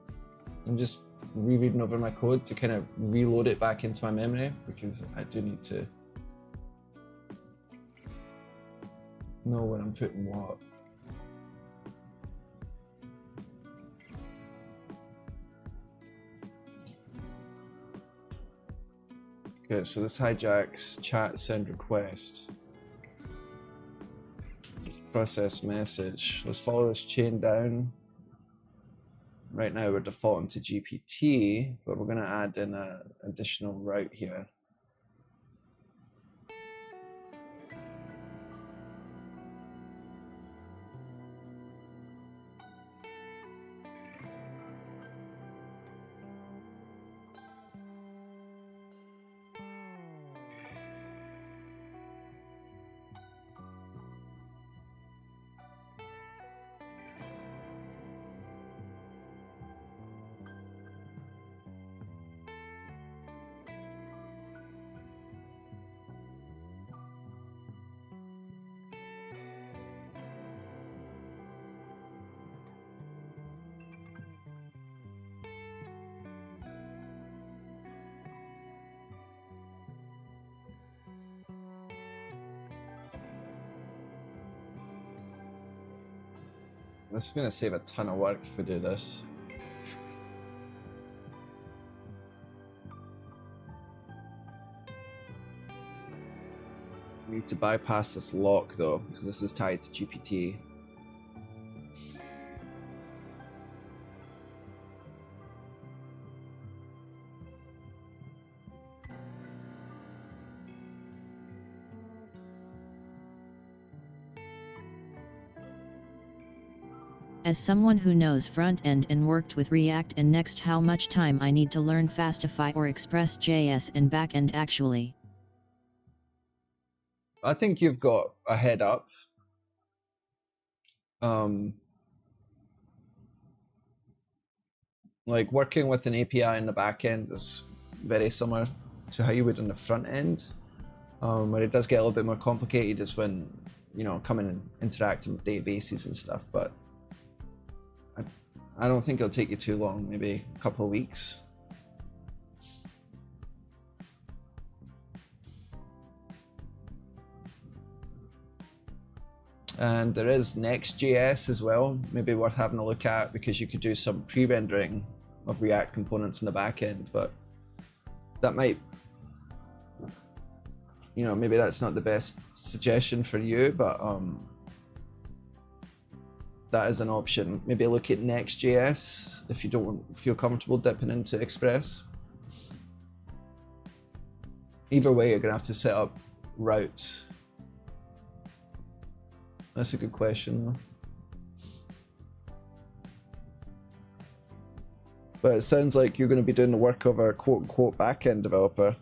just rereading over my code to kind of reload it back into my memory, because I do need to know where I'm putting what. Okay, so this hijacks chat send request. Let's process message. Let's follow this chain down. Right now we're defaulting to GPT, but we're going to add in an additional route here. This is going to save a ton of work if we do this. We need to bypass this lock though, because this is tied to GPT. As someone who knows front-end and worked with React and Next, how much time I need to learn Fastify or Express.js and backend actually? I think you've got a head up. Like working with an API in the backend is very similar to how you would in the front end. Where it does get a little bit more complicated is when, you know, coming and interacting with databases and stuff, but I don't think it'll take you too long, maybe a couple of weeks. And there is Next.js as well, maybe worth having a look at, because you could do some pre-rendering of React components in the back end, but that might, you know, maybe that's not the best suggestion for you, but that is an option. Maybe look at Next.js if you don't feel comfortable dipping into Express. Either way, you're gonna have to set up routes. That's a good question though. But it sounds like you're going to be doing the work of a quote-unquote back-end developer.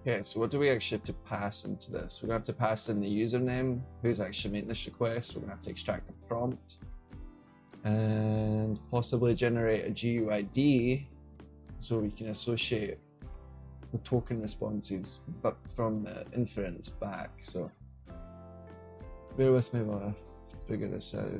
Okay, so what do we actually have to pass into this? We're gonna have to pass in the username, who's actually making this request. We're gonna have to extract a prompt and possibly generate a GUID so we can associate the token responses but from the inference back. So bear with me while I figure this out.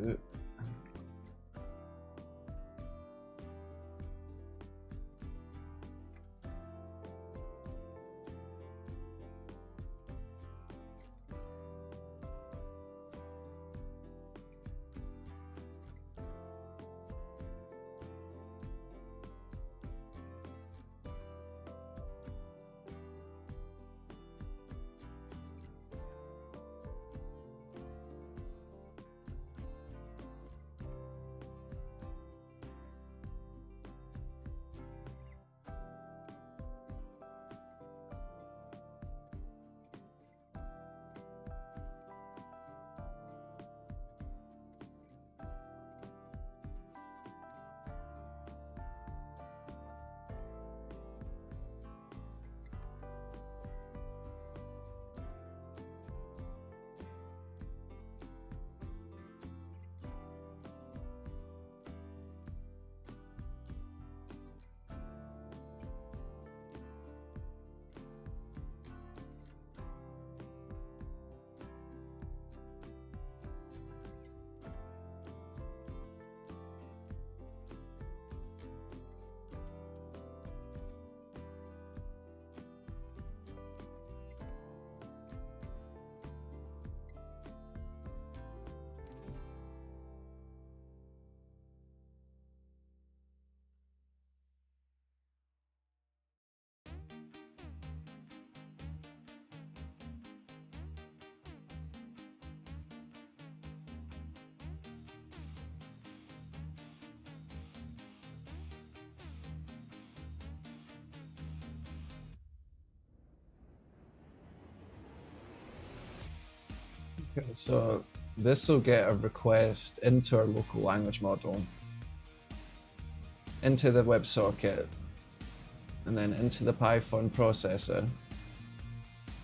Okay, so this will get a request into our local language model, into the WebSocket, and then into the Python processor.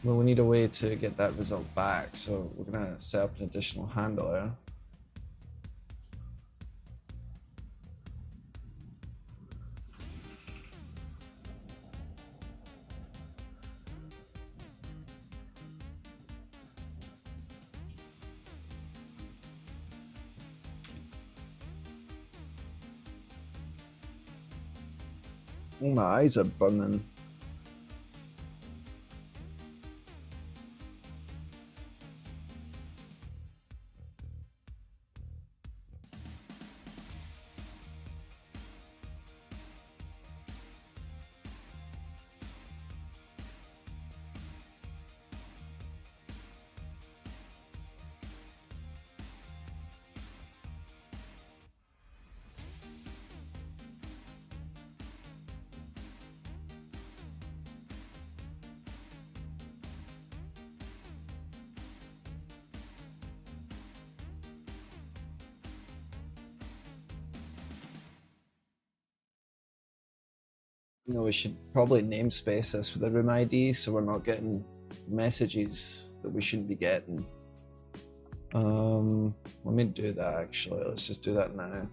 Well, we need a way to get that result back, so we're going to set up an additional handler. Oh, my eyes are burning. You know, we should probably namespace this with a room ID so we're not getting messages that we shouldn't be getting. Let me do that actually. Let's just do that now.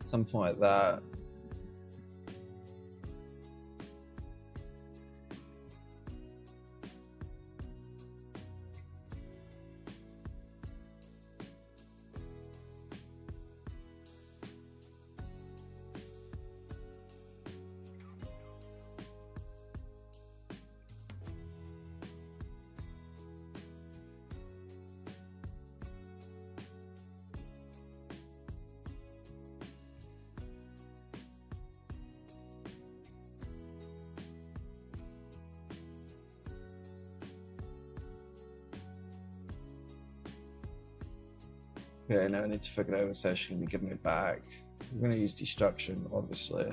Something like that. Okay, now I need to figure out what's actually going to give me back. I'm going to use destruction, obviously.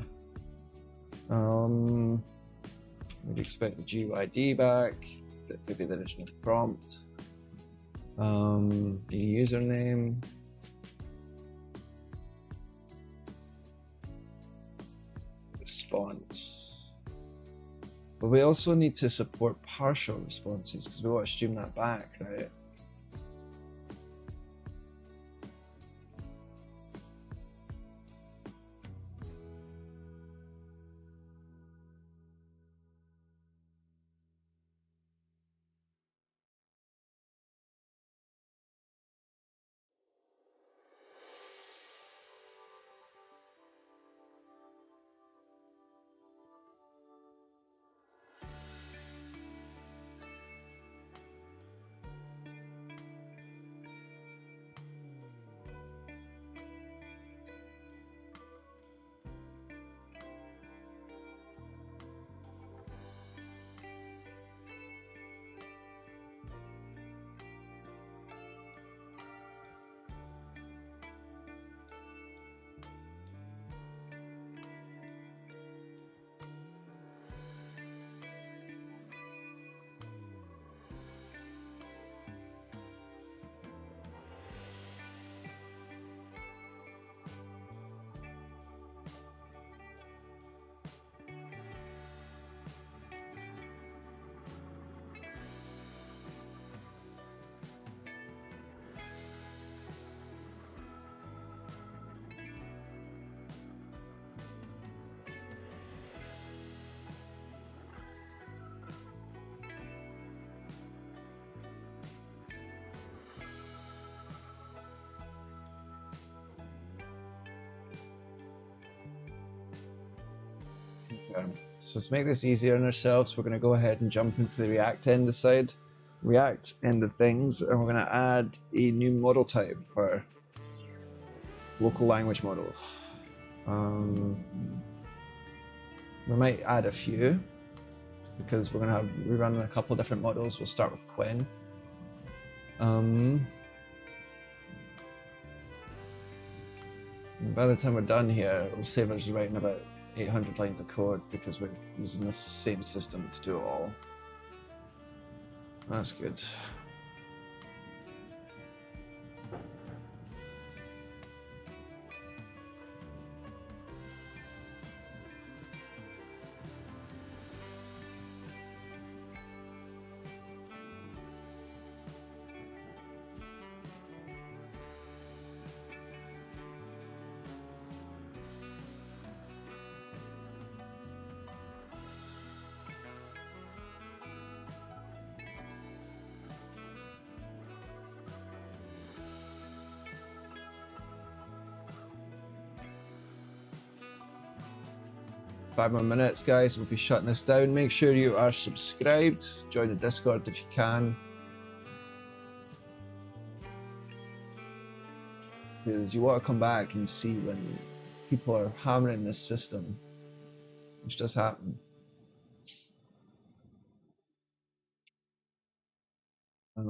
We'd expect the GUID back, but maybe there is no prompt. The username. Response. But we also need to support partial responses because we want to stream that back, right? So to make this easier on ourselves, we're going to go ahead and jump into the React end of things, and we're going to add a new model type for local language model. We might add a few. because we're running a couple of different models. We'll start with Quen. By the time we're done here, it'll save us writing about 800 lines of code because we're using the same system to do it all. That's good. Five more minutes, guys. We'll be shutting this down. Make sure you are subscribed. Join the Discord if you can. Because you want to come back and see when people are hammering this system, which does happen. I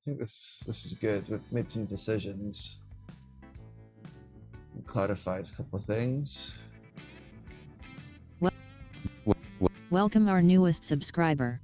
think this is good. We've made some decisions. We clarified a couple of things. Welcome our newest subscriber.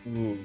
Ooh.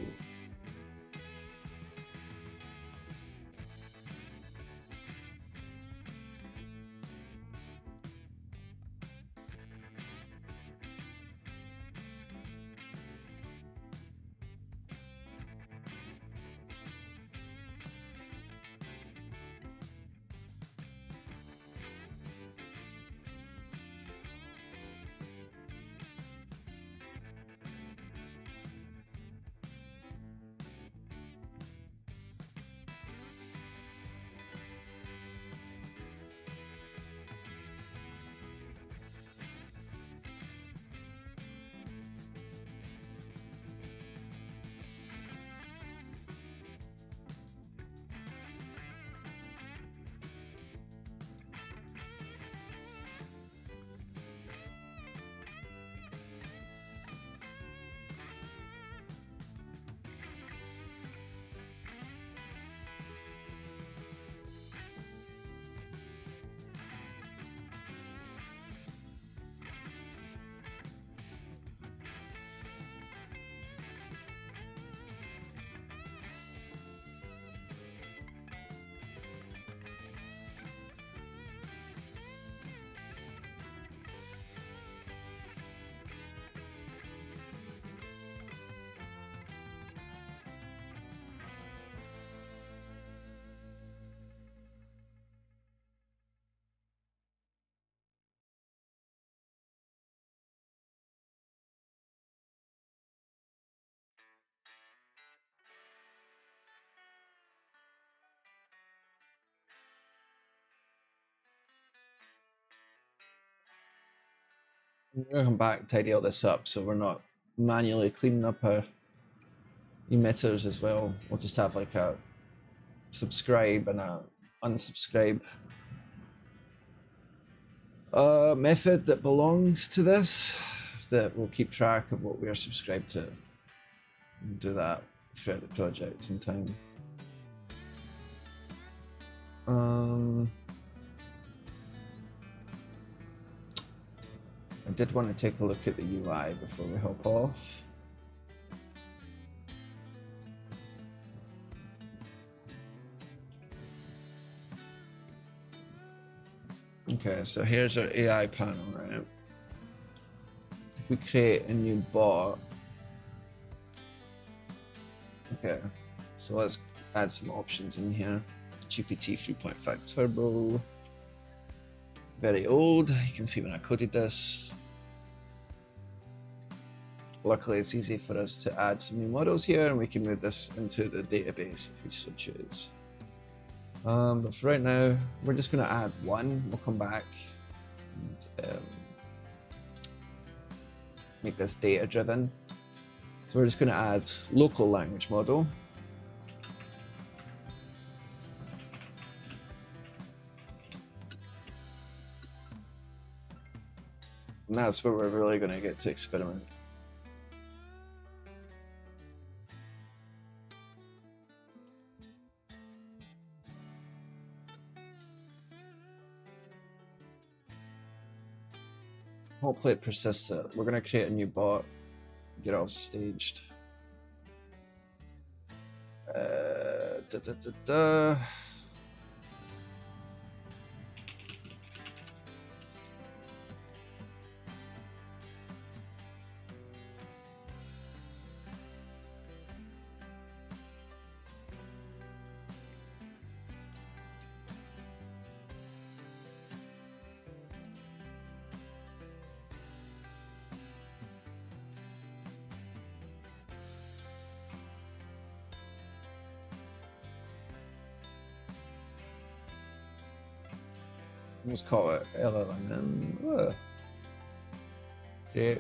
We're going to come back, tidy all this up so we're not manually cleaning up our emitters as well. We'll just have like a subscribe and a unsubscribe method that belongs to this, that will keep track of what we are subscribed to and do that throughout the project in time. I did want to take a look at the UI before we hop off. Okay, so here's our AI panel, right? If we create a new bot. Okay, so let's add some options in here. GPT 3.5 Turbo. Very old. You can see when I coded this. luckily it's easy for us to add some new models here, and we can move this into the database if we so choose. But for right now, we're just going to add one. We'll come back and make this data driven. So we're just going to add local language model. And that's where we're really going to get to experiment. Hopefully it persists it. We're going to create a new bot, get it all staged. Let's call it LLM. Yeah.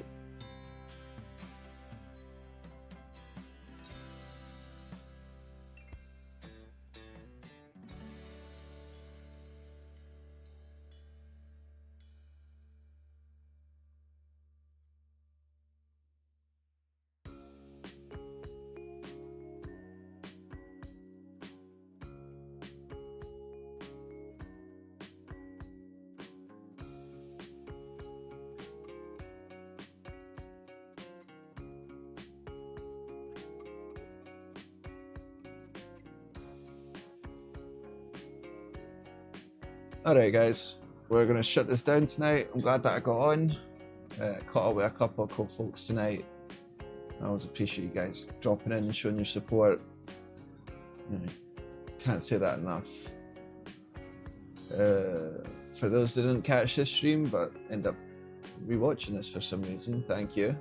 Alright guys, we're going to shut this down tonight. I'm glad that I got on. Caught up with a couple of cool folks tonight. I always appreciate you guys dropping in and showing your support. Can't say that enough. For those that didn't catch this stream but end up rewatching this for some reason, thank you.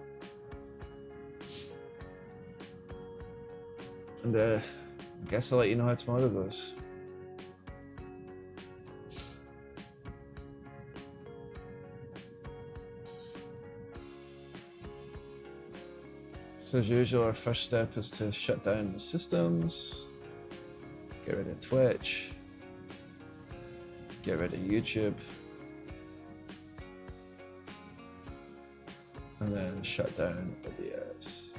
And I guess I'll let you know how tomorrow goes. So as usual, our first step is to shut down the systems, get rid of Twitch, get rid of YouTube, and then shut down OBS.